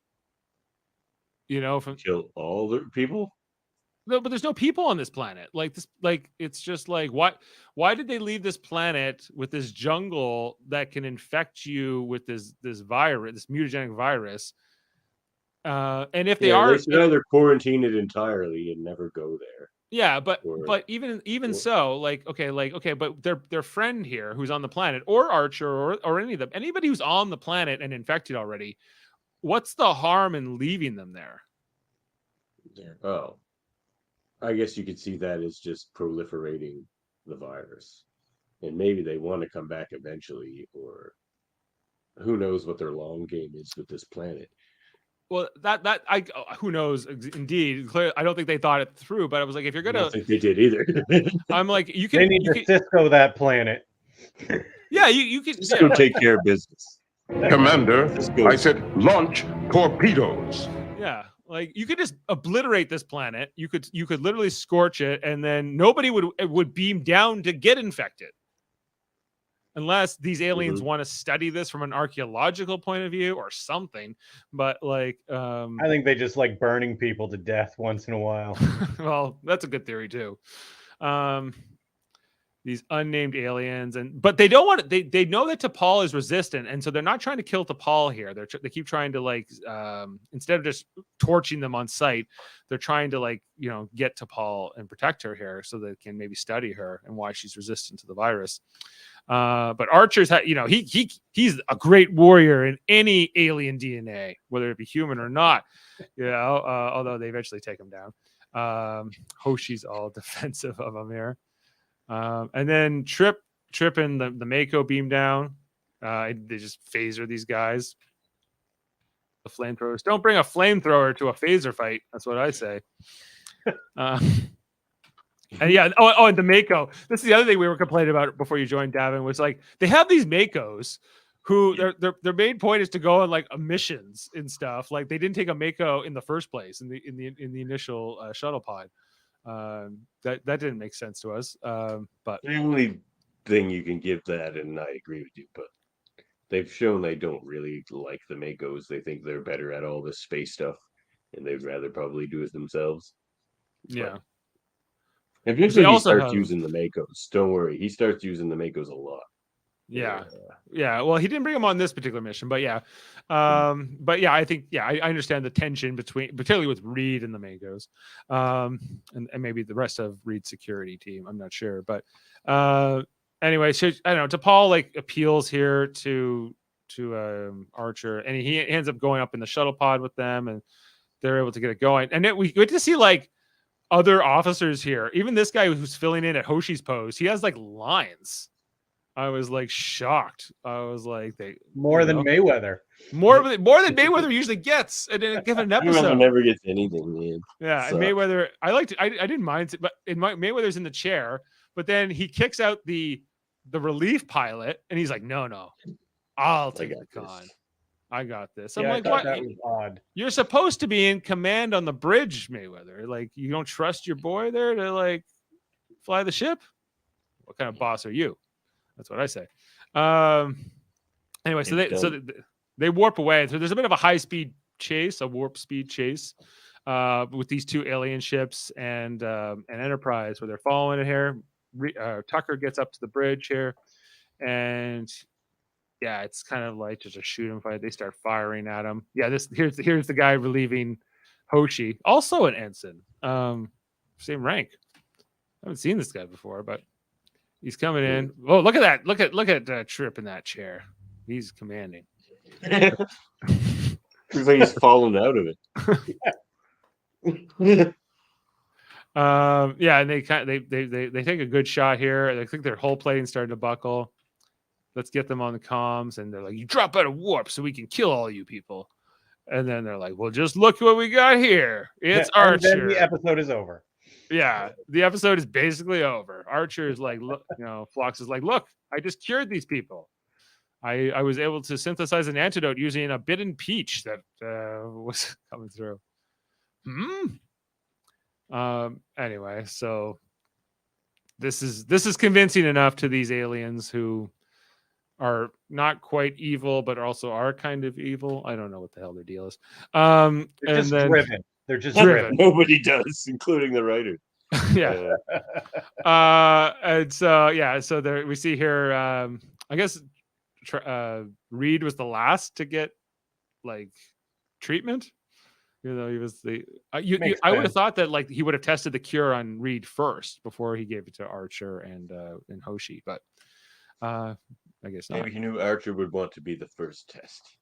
Speaker 5: Kill all the people?
Speaker 2: No, but there's no people on this planet. It's just why did they leave this planet with this jungle that can infect you with this virus, this mutagenic virus? And if they
Speaker 5: they should either quarantine it entirely and never go there.
Speaker 2: Yeah, but even so, but their friend here who's on the planet, or Archer, or any of them, anybody who's on the planet and infected already, what's the harm in leaving them there?
Speaker 5: Oh, I guess you could see that as just proliferating the virus, and maybe they want to come back eventually, or who knows what their long game is with this planet.
Speaker 2: Well, who knows? Indeed, clearly, I don't think they thought it through. But I was like, if you're gonna,
Speaker 5: I don't think they did either.
Speaker 2: I'm like,
Speaker 4: They need to Cisco that planet.
Speaker 2: Yeah, you could.
Speaker 5: Just go take care of business.
Speaker 7: Commander,
Speaker 5: Just go.
Speaker 7: I said launch torpedoes.
Speaker 2: Yeah, like you could just obliterate this planet. You could literally scorch it, and then nobody would beam down to get infected, unless these aliens want to study this from an archaeological point of view or something. But like,
Speaker 4: I think they just like burning people to death once in a while.
Speaker 2: well, that's a good theory too. These unnamed aliens, but they don't want to, they know that T'Pol is resistant, and so they're not trying to kill T'Pol here. They keep trying to like instead of just torching them on sight, they're trying to like get T'Pol and protect her here so they can maybe study her and why she's resistant to the virus. But Archer's he's a great warrior in any alien DNA, whether it be human or not. Although they eventually take him down. Hoshi's all defensive of him here. And then Trip and the Mako beam down. They just phaser these guys. The flamethrowers. Don't bring a flamethrower to a phaser fight. That's what I say. And yeah, and the Mako. This is the other thing we were complaining about before you joined, Davan, was like they have these Makos who their main point is to go on like missions and stuff. Like they didn't take a Mako in the first place in the initial shuttle pod. That didn't make sense to us. But
Speaker 5: the only thing you can give that, and I agree with you, but they've shown they don't really like the Makos. They think they're better at all this space stuff, and they'd rather probably do it themselves.
Speaker 2: Yeah.
Speaker 5: Eventually he starts using the Makos. Don't worry, he starts using the Makos a lot.
Speaker 2: Yeah. Well, he didn't bring them on this particular mission, but yeah. But yeah, I think I understand the tension particularly with Reed and the Makos, and maybe the rest of Reed's security team. I'm not sure, but anyway, so I don't know. T'Pol like appeals here to Archer, and he ends up going up in the shuttle pod with them, and they're able to get it going. And then we get to see like other officers here. Even this guy who's filling in at Hoshi's post, he has like lines. I was like shocked. I was like,
Speaker 4: more than Mayweather.
Speaker 2: More than Mayweather usually gets in a given episode.
Speaker 5: Mayweather never gets anything, man.
Speaker 2: Yeah, and Mayweather, I didn't mind it, but Mayweather's in the chair, but then he kicks out the relief pilot, and he's like, no, I'll take the con. I got this. I'm like, what?
Speaker 4: That was odd.
Speaker 2: You're supposed to be in command on the bridge, Mayweather. Like, you don't trust your boy there to like fly the ship? What kind of boss are you? That's what I say. Anyway, so they warp away. So there's a bit of a high speed chase, a warp speed chase, with these two alien ships and Enterprise, where they're following it here. Tucker gets up to the bridge here, and yeah, it's kind of like just a shoot 'em fight. They start firing at him. Yeah, here's the guy relieving Hoshi, also an ensign, same rank. I haven't seen this guy before, but he's coming in. Oh, look at that! Look at Trip in that chair. He's commanding.
Speaker 5: Looks like he's fallen out of it.
Speaker 2: Yeah, and they take a good shot here. I think their hull plating starting to buckle. Let's get them on the comms, and they're like, "You drop out of warp so we can kill all you people." And then they're like, "Well, just look what we got here. It's Archer."
Speaker 4: And then the episode is over.
Speaker 2: Yeah, the episode is basically over. Archer is like, look, Phlox is like, "Look, I just cured these people. I was able to synthesize an antidote using a bitten peach that was coming through." Anyway, so this is convincing enough to these aliens who are not quite evil, but also are kind of evil. I don't know what the hell their deal is.
Speaker 4: They're just driven. They're just driven.
Speaker 5: Nobody does, including the writer.
Speaker 2: Yeah. And so there we see here. I guess Reed was the last to get like treatment. He was the. I would have thought that like he would have tested the cure on Reed first before he gave it to Archer and Hoshi, but I guess not.
Speaker 5: Maybe he knew Archer would want to be the first test.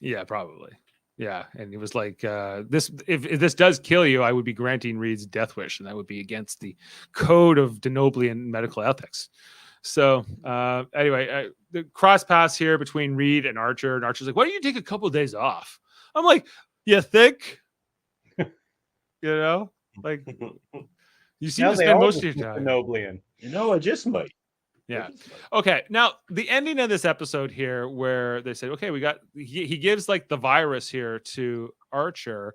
Speaker 2: Yeah, probably. Yeah, and it was like this. If this does kill you, I would be granting Reed's death wish, and that would be against the code of Denoblian medical ethics. So anyway, the cross pass here between Reed and Archer, and Archer's like, "Why don't you take a couple of days off?" I'm like, "You think?" Like you seem to spend most of your time.
Speaker 4: Denoblian.
Speaker 5: I just might.
Speaker 2: Yeah.
Speaker 5: which is fine.
Speaker 2: Okay. Now the ending of this episode here, where they said, "Okay, he gives like the virus here to Archer,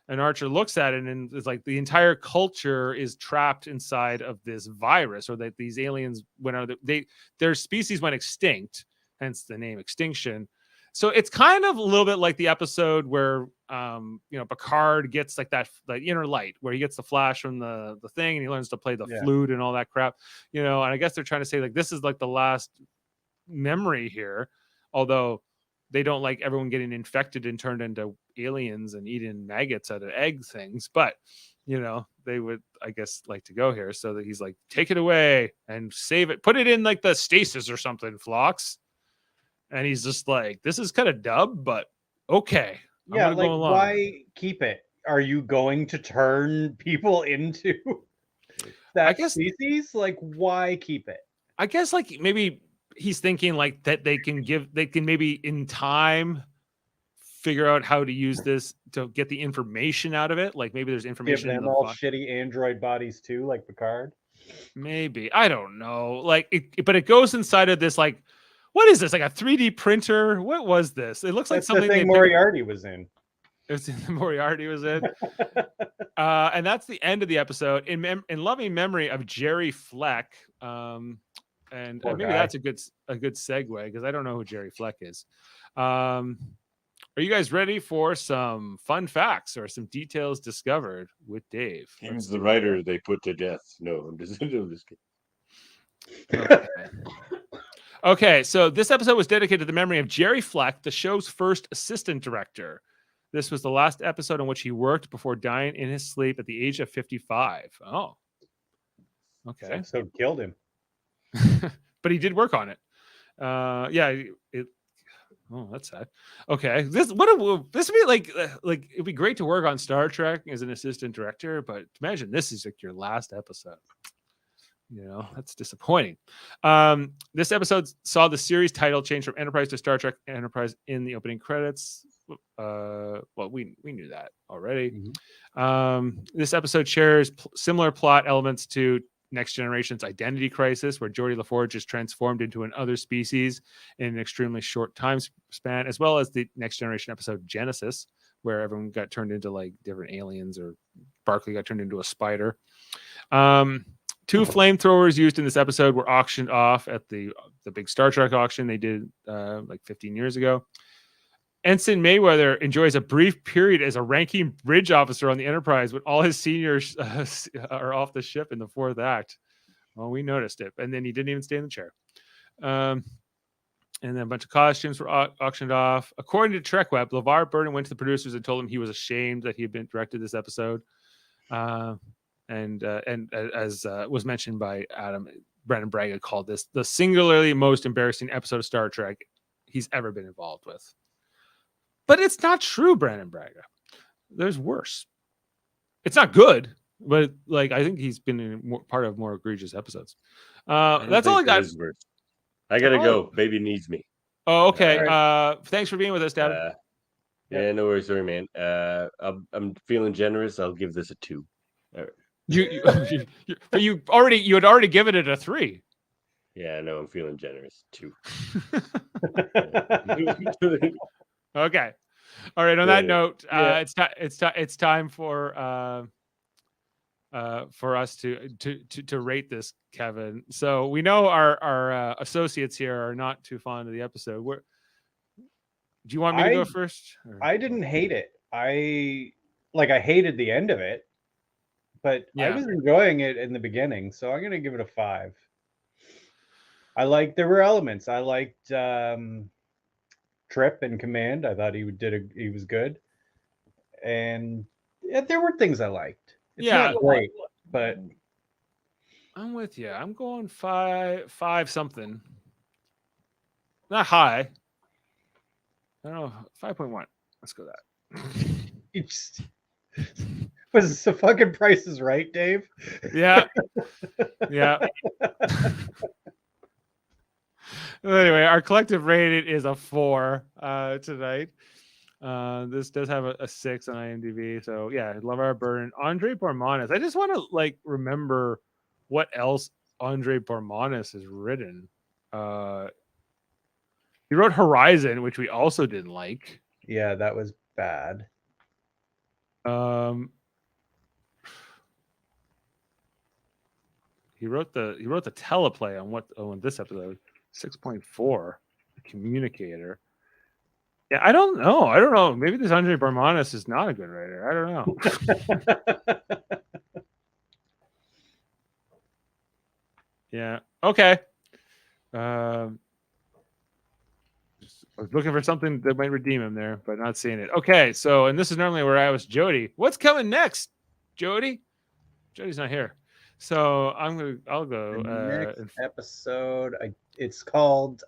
Speaker 2: and Archer looks at it and it's like the entire culture is trapped inside of this virus, or that these aliens went out. Their species went extinct, hence the name Extinction. So it's kind of a little bit like the episode where Picard gets like that inner light, where he gets the flash from the thing and he learns to play the
Speaker 4: Yeah.
Speaker 2: flute and all that crap. And I guess they're trying to say like this is like the last memory here, although they don't like everyone getting infected and turned into aliens and eating maggots out of egg things, but they would, I guess, like to go here. So that he's like, take it away and save it, put it in like the stasis or something, Phlox. And he's just like, this is kind of dumb, but okay.
Speaker 4: Yeah,
Speaker 2: I'm gonna
Speaker 4: like
Speaker 2: go along.
Speaker 4: why keep it? Are you going to turn people into that
Speaker 2: guess-
Speaker 4: species? Like, why keep it?
Speaker 2: I guess like maybe he's thinking like that they can maybe in time figure out how to use this to get the information out of it. Like maybe there's
Speaker 4: Give
Speaker 2: information in
Speaker 4: them
Speaker 2: the
Speaker 4: all
Speaker 2: box.
Speaker 4: shitty android bodies too, like Picard.
Speaker 2: Maybe. I don't know. Like but it goes inside of this like, what is this? Like a 3D printer? What was this? It looks like
Speaker 4: That's
Speaker 2: something
Speaker 4: the thing
Speaker 2: they
Speaker 4: Moriarty was in.
Speaker 2: Moriarty was in. And that's the end of the episode. In loving memory of Jerry Fleck. And
Speaker 4: Poor
Speaker 2: maybe
Speaker 4: guy.
Speaker 2: that's a good segue because I don't know who Jerry Fleck is. Are you guys ready for some fun facts or some details discovered with Dave?
Speaker 5: He was the writer they put to death. No, I'm just kidding.
Speaker 2: Okay, so this episode was dedicated to the memory of Jerry Fleck, the show's first assistant director. This was the last episode on which he worked before dying in his sleep at the age of 55. Oh,
Speaker 4: This
Speaker 2: okay.
Speaker 4: episode killed him.
Speaker 2: But he did work on it. Oh, that's sad. Okay, this would be like it'd be great to work on Star Trek as an assistant director, but imagine this is like your last episode. That's disappointing. This episode saw the series title change from Enterprise to Star Trek Enterprise in the opening credits. Well, we knew that already. This episode shares similar plot elements to Next Generation's Identity Crisis, where Geordi LaForge is transformed into another species in an extremely short time span, as well as the Next Generation episode Genesis, where everyone got turned into like different aliens, or Barclay got turned into a spider. 2 flamethrowers used in this episode were auctioned off at the big Star Trek auction they did like 15 years ago. Ensign Mayweather enjoys a brief period as a ranking bridge officer on the Enterprise when all his seniors are off the ship in the 4th act. Well, we noticed it. And then he didn't even stay in the chair. And then a bunch of costumes were auctioned off. According to TrekWeb, LeVar Burton went to the producers and told them he was ashamed that he had been directed this episode. And as was mentioned by Adam, Brandon Braga called this the singularly most embarrassing episode of Star Trek he's ever been involved with. But it's not true, Brandon Braga. There's worse. It's not good, but like I think he's been in part of more egregious episodes. That's all I got.
Speaker 5: I gotta go. Baby needs me.
Speaker 2: Oh, okay.
Speaker 4: All
Speaker 2: Thanks for being with us, Davan.
Speaker 5: Yeah, no worries, sorry, man. I'm feeling generous. I'll give this a 2. All right.
Speaker 2: You had already given it a 3.
Speaker 5: Yeah, no, I'm feeling generous. 2.
Speaker 2: Okay. All right. On that
Speaker 5: Yeah.
Speaker 2: note,
Speaker 5: Yeah.
Speaker 2: it's time for us to rate this, Kevin. So we know our associates here are not too fond of the episode. Do you want me to go first? Or-
Speaker 4: I didn't hate it. I hated the end of it, but I
Speaker 2: Yeah.
Speaker 4: was enjoying it in the beginning, so I'm gonna give it a 5. There were elements. I liked Trip in command. I thought he was good, and there were things I liked. It's
Speaker 2: Yeah.
Speaker 4: not great, but
Speaker 2: I'm with you. I'm going 5 something. Not high. I don't know. 5.1. Let's go that.
Speaker 4: it's was the fucking Price is Right, Dave.
Speaker 2: Yeah. Yeah. Anyway, our collective rating is a 4 tonight. This does have a 6 on IMDb. So yeah, LeVar Burton, Andre Bormanis. I just want to remember what else Andre Barmanis has written. He wrote Horizon, which we also didn't like.
Speaker 4: Yeah, that was bad.
Speaker 2: He wrote the teleplay on this episode, 6.4, The Communicator. Yeah, I don't know. Maybe this Andre Barmanis is not a good writer. I don't know. Yeah. Okay. I was looking for something that might redeem him there, but not seeing it. Okay, so and this is normally where I was Jody. What's coming next, Jody? Jody's not here, so I'll go.
Speaker 4: Next episode, it's called.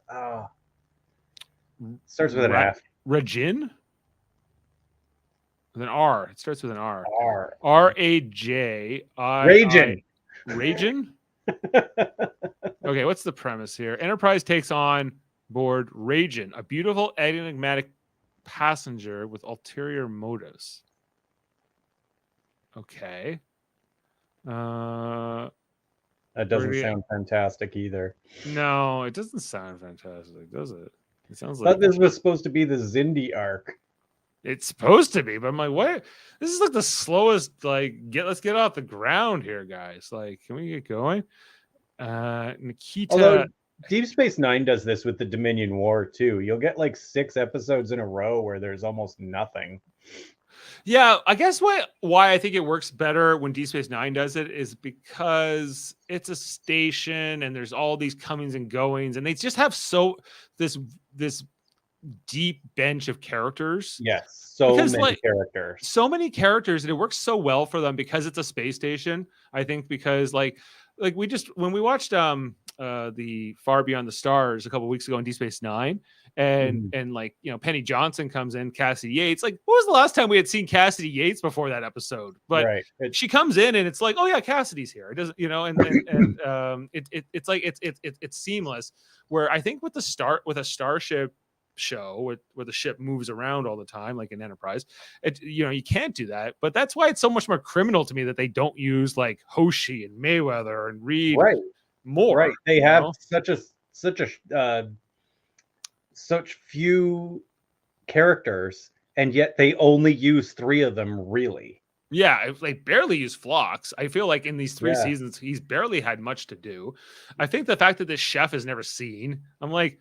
Speaker 4: Starts with an F.
Speaker 2: Rajin. With an R. It starts with an R.
Speaker 4: R.
Speaker 2: Rajai.
Speaker 4: Ragin.
Speaker 2: Ragin. Okay, what's the premise here? Enterprise takes on board Ragin, a beautiful enigmatic passenger with ulterior motives. Okay.
Speaker 4: That doesn't sound fantastic either.
Speaker 2: No, it doesn't sound fantastic, does it? It sounds
Speaker 4: I thought
Speaker 2: like
Speaker 4: this was supposed to be the Xindi arc.
Speaker 2: it's supposed to be, but I'm like, what? This is like the slowest. Like, let's get off the ground here, guys. Like, can we get going? Nikita.
Speaker 4: Although Deep Space Nine does this with the Dominion War too. You'll get like 6 episodes in a row where there's almost nothing.
Speaker 2: Yeah, I guess why I think it works better when Deep Space Nine does it is because it's a station and there's all these comings and goings, and they just have this deep bench of characters.
Speaker 4: Yes, so many characters, and it works so well for them because it's a space station. I think because like when we watched the Far Beyond the Stars a couple weeks ago in Deep Space Nine, and like, you know, Penny Johnson comes in, Cassidy Yates. Like, when was the last time we had seen Cassidy Yates before that episode? But she comes in and it's like, oh yeah, Cassidy's here. It doesn't, you know, and it's like it's seamless. Where I think with a starship show where the ship moves around all the time, like in Enterprise, you know, you can't do that. But that's why it's so much more criminal to me that they don't use like Hoshi and Mayweather and Reed more. Right, they have such few characters, and yet they only use 3 of them really.
Speaker 2: Yeah, they barely use Phlox. I feel like in these 3 seasons, he's barely had much to do. I think the fact that this chef is never seen, I'm like,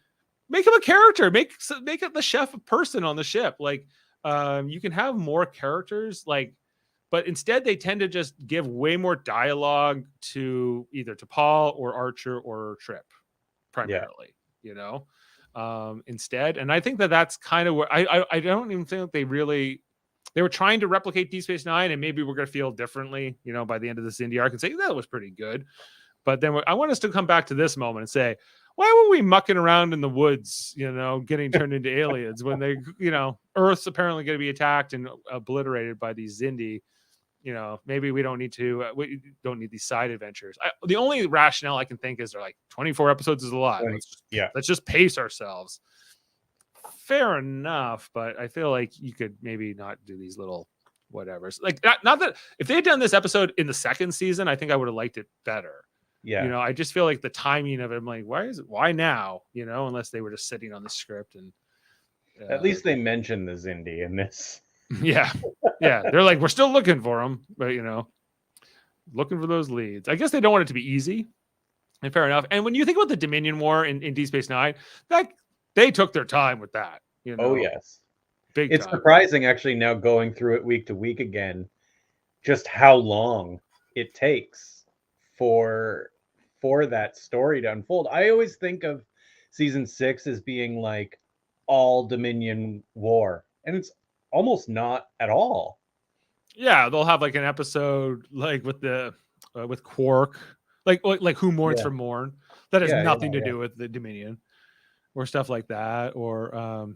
Speaker 2: make him a character. Make it the chef a person on the ship. Like, you can have more characters, like, but instead they tend to just give way more dialogue to either to Paul or Archer or Trip, primarily. You know, instead, and I think that's kind of where I don't even think they were trying to replicate Deep Space Nine, and maybe we're going to feel differently, you know, by the end of this Indie arc and say that was pretty good. But then I want us to come back to this moment and say, why were we mucking around in the woods, you know, getting turned into aliens when they, you know, Earth's apparently going to be attacked and obliterated by these Xindi? You know, maybe we don't need these side adventures. The only rationale I can think is they're like 24 episodes is a lot. Let's just pace ourselves. Fair enough, but I feel like you could maybe not do these little whatevers. Like, not that if they had done this episode in the 2nd season, I think I would have liked it better.
Speaker 4: Yeah,
Speaker 2: you know, I just feel like the timing of it, I'm like, why now? You know, unless they were just sitting on the script and
Speaker 4: at least they mentioned the Xindi in this.
Speaker 2: Yeah, they're like, we're still looking for them, but you know, looking for those leads. I guess they don't want it to be easy, and fair enough. And when you think about the Dominion War in Deep Space Nine, that they took their time with that. You know?
Speaker 4: Oh yes,
Speaker 2: big.
Speaker 4: It's
Speaker 2: time.
Speaker 4: surprising actually now going through it week to week again, just how long it takes for that story to unfold. I always think of season 6 as being like all Dominion War, and it's almost not at all.
Speaker 2: Yeah, they'll have like an episode like with the with Quark, like Who Mourns for Morn, that has nothing to do with the Dominion, or stuff like that, or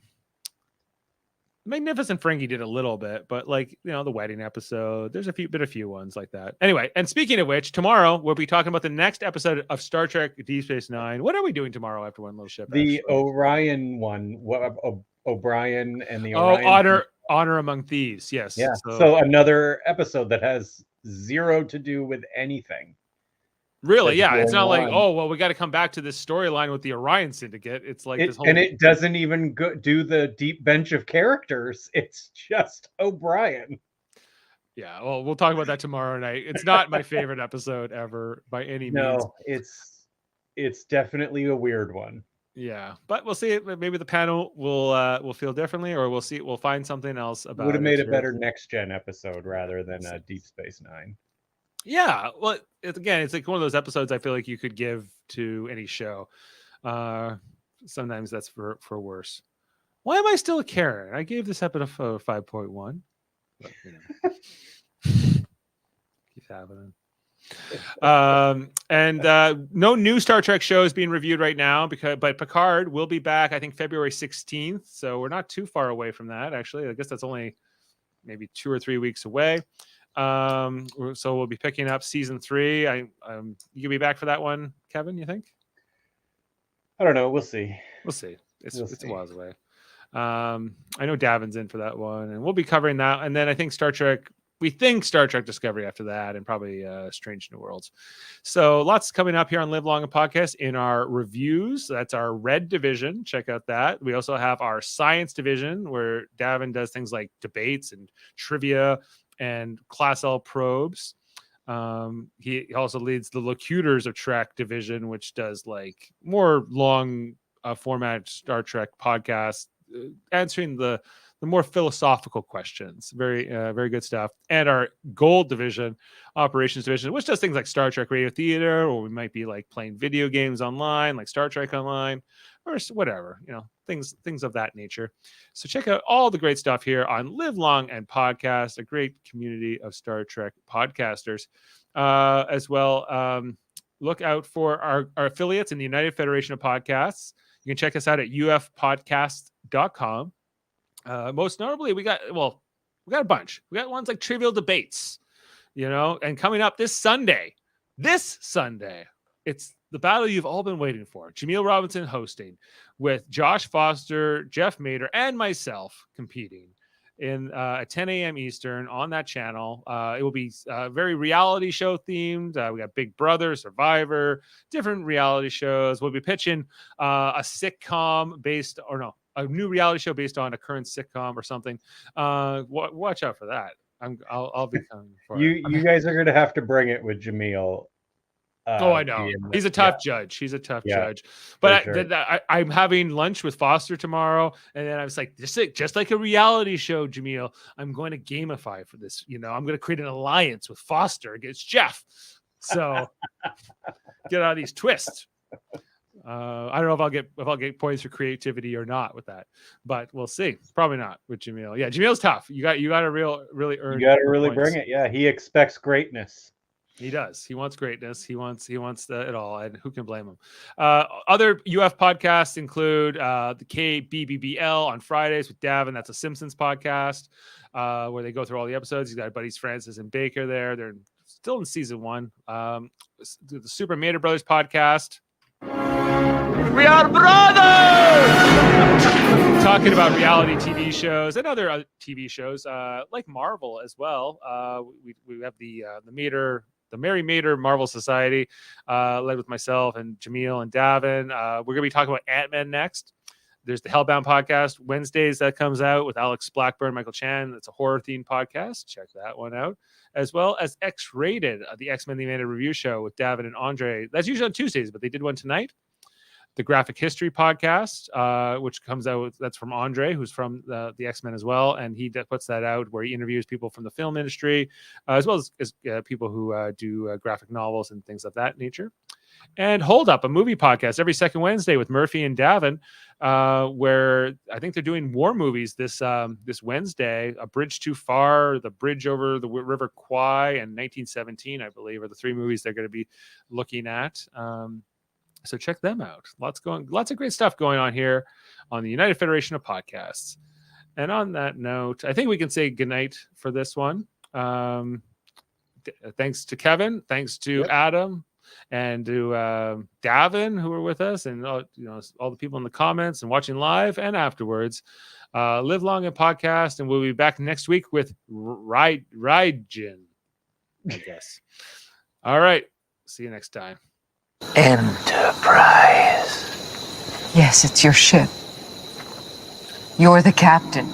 Speaker 2: Magnificent Frankie did a little bit, but like, you know, the wedding episode, there's a few ones like that. Anyway, and speaking of which, tomorrow we'll be talking about the next episode of Star Trek Deep Space Nine. What are we doing tomorrow after One Little Ship?
Speaker 4: The Orion one, O'Brien and the Orion.
Speaker 2: Honor Among Thieves. Yes.
Speaker 4: Yeah. So another episode that has zero to do with anything.
Speaker 2: Really?
Speaker 4: that's
Speaker 2: Yeah. It's
Speaker 4: going
Speaker 2: not like,
Speaker 4: on.
Speaker 2: oh, well, we got to come back to this storyline with the Orion Syndicate. It's like this whole.
Speaker 4: And it doesn't even do the deep bench of characters. It's just O'Brien.
Speaker 2: Yeah. Well, we'll talk about that tomorrow night. It's not my favorite episode ever by any means.
Speaker 4: No, it's definitely a weird one.
Speaker 2: Yeah, but we'll see. Maybe the panel will feel differently, or we'll see. We'll find something else about.
Speaker 4: Would have made a
Speaker 2: here.
Speaker 4: better next gen episode rather than Deep Space Nine.
Speaker 2: Yeah, well, it's like one of those episodes I feel like you could give to any show. Sometimes that's for worse. Why am I still a Karen? I gave this episode a 5.1. But, keeps happening. No new Star Trek shows being reviewed right now but Picard will be back, I think, February 16th. So we're not too far away from that. Actually, I guess that's only maybe 2 or 3 weeks away. So we'll be picking up season 3. You can be back for that one, Kevin, you think?
Speaker 4: I don't know. We'll see.
Speaker 2: We'll see. It's
Speaker 4: see.
Speaker 2: a while away. I know Davan's in for that one, and we'll be covering that. And then I think Star Trek Discovery after that, and probably Strange New Worlds. So lots coming up here on Live Long and Podcast in our reviews. That's our Red Division. Check out that. We also have our Science Division, where Davan does things like debates and trivia and Class L probes. He also leads the Locutors of Trek Division, which does like more long format Star Trek podcasts, answering the more philosophical questions. Very good stuff. And our Gold Division, Operations Division, which does things like Star Trek Radio Theater, or we might be like playing video games online, like Star Trek Online, or whatever, things of that nature. So check out all the great stuff here on Live Long and Podcast, a great community of Star Trek podcasters. As well, look out for our affiliates in the United Federation of Podcasts. You can check us out at ufpodcast.com. Most notably, we got a bunch. We got ones like Trivial Debates, and coming up this Sunday, it's the battle you've all been waiting for. Jaemeel Robinson hosting with Josh Foster, Jeff Mader, and myself competing in at 10 a.m. Eastern on that channel. It will be very reality show themed. We got Big Brother, Survivor, different reality shows. We'll be pitching a sitcom a new reality show based on a current sitcom or something. Watch out for that. I'll be coming for it.
Speaker 4: You guys are going to have to bring it with Jaemeel.
Speaker 2: I know. He's a tough judge. He's a tough judge. But I'm having lunch with Foster tomorrow, and then I was like, just like a reality show, Jaemeel, I'm going to gamify for this. I'm going to create an alliance with Foster against Jeff. So get out of these twists. I don't know if I'll get points for creativity or not with that, but we'll see. Probably not with Jaemeel. Yeah, Jameel's tough. You got to really earn.
Speaker 4: You got to really bring it. Yeah, he expects greatness.
Speaker 2: He does. He wants greatness. He wants it all, and who can blame him? Other UF podcasts include the KBBBL on Fridays with Davan. That's a Simpsons podcast where they go through all the episodes. He's got buddies Francis and Baker there. They're still in season 1. The Super Mader Brothers podcast. We are brothers! Talking about reality TV shows and other TV shows like Marvel as well. We have the Mary Mader Marvel Society, led with myself and Jaemeel and Davan. We're going to be talking about Ant-Man next. There's the Hellbound podcast Wednesdays that comes out with Alex Blackburn, Michael Chan. It's a horror-themed podcast. Check that one out. As well as X-Rated, the X-Men The Animated Review Show with Davan and Andre. That's usually on Tuesdays, but they did one tonight. The Graphic History podcast, which comes out, that's from Andre, who's from the X-Men as well. And he puts that out where he interviews people from the film industry, as well as people who do graphic novels and things of that nature. And Hold Up, a movie podcast every second Wednesday with Murphy and Davan, where I think they're doing war movies this Wednesday. A Bridge Too Far, The Bridge Over the River Kwai, and 1917, I believe, are the 3 movies they're going to be looking at. So check them out. Lots of great stuff going on here on the United Federation of Podcasts. And on that note, I think we can say goodnight for this one. Thanks to Kevin, thanks to Adam, and to Davan, who were with us, and all the people in the comments and watching live and afterwards. Live long and podcast, and we'll be back next week with Raijin, I guess. All right. See you next time.
Speaker 8: Enterprise.
Speaker 9: Yes, it's your ship. You're the captain.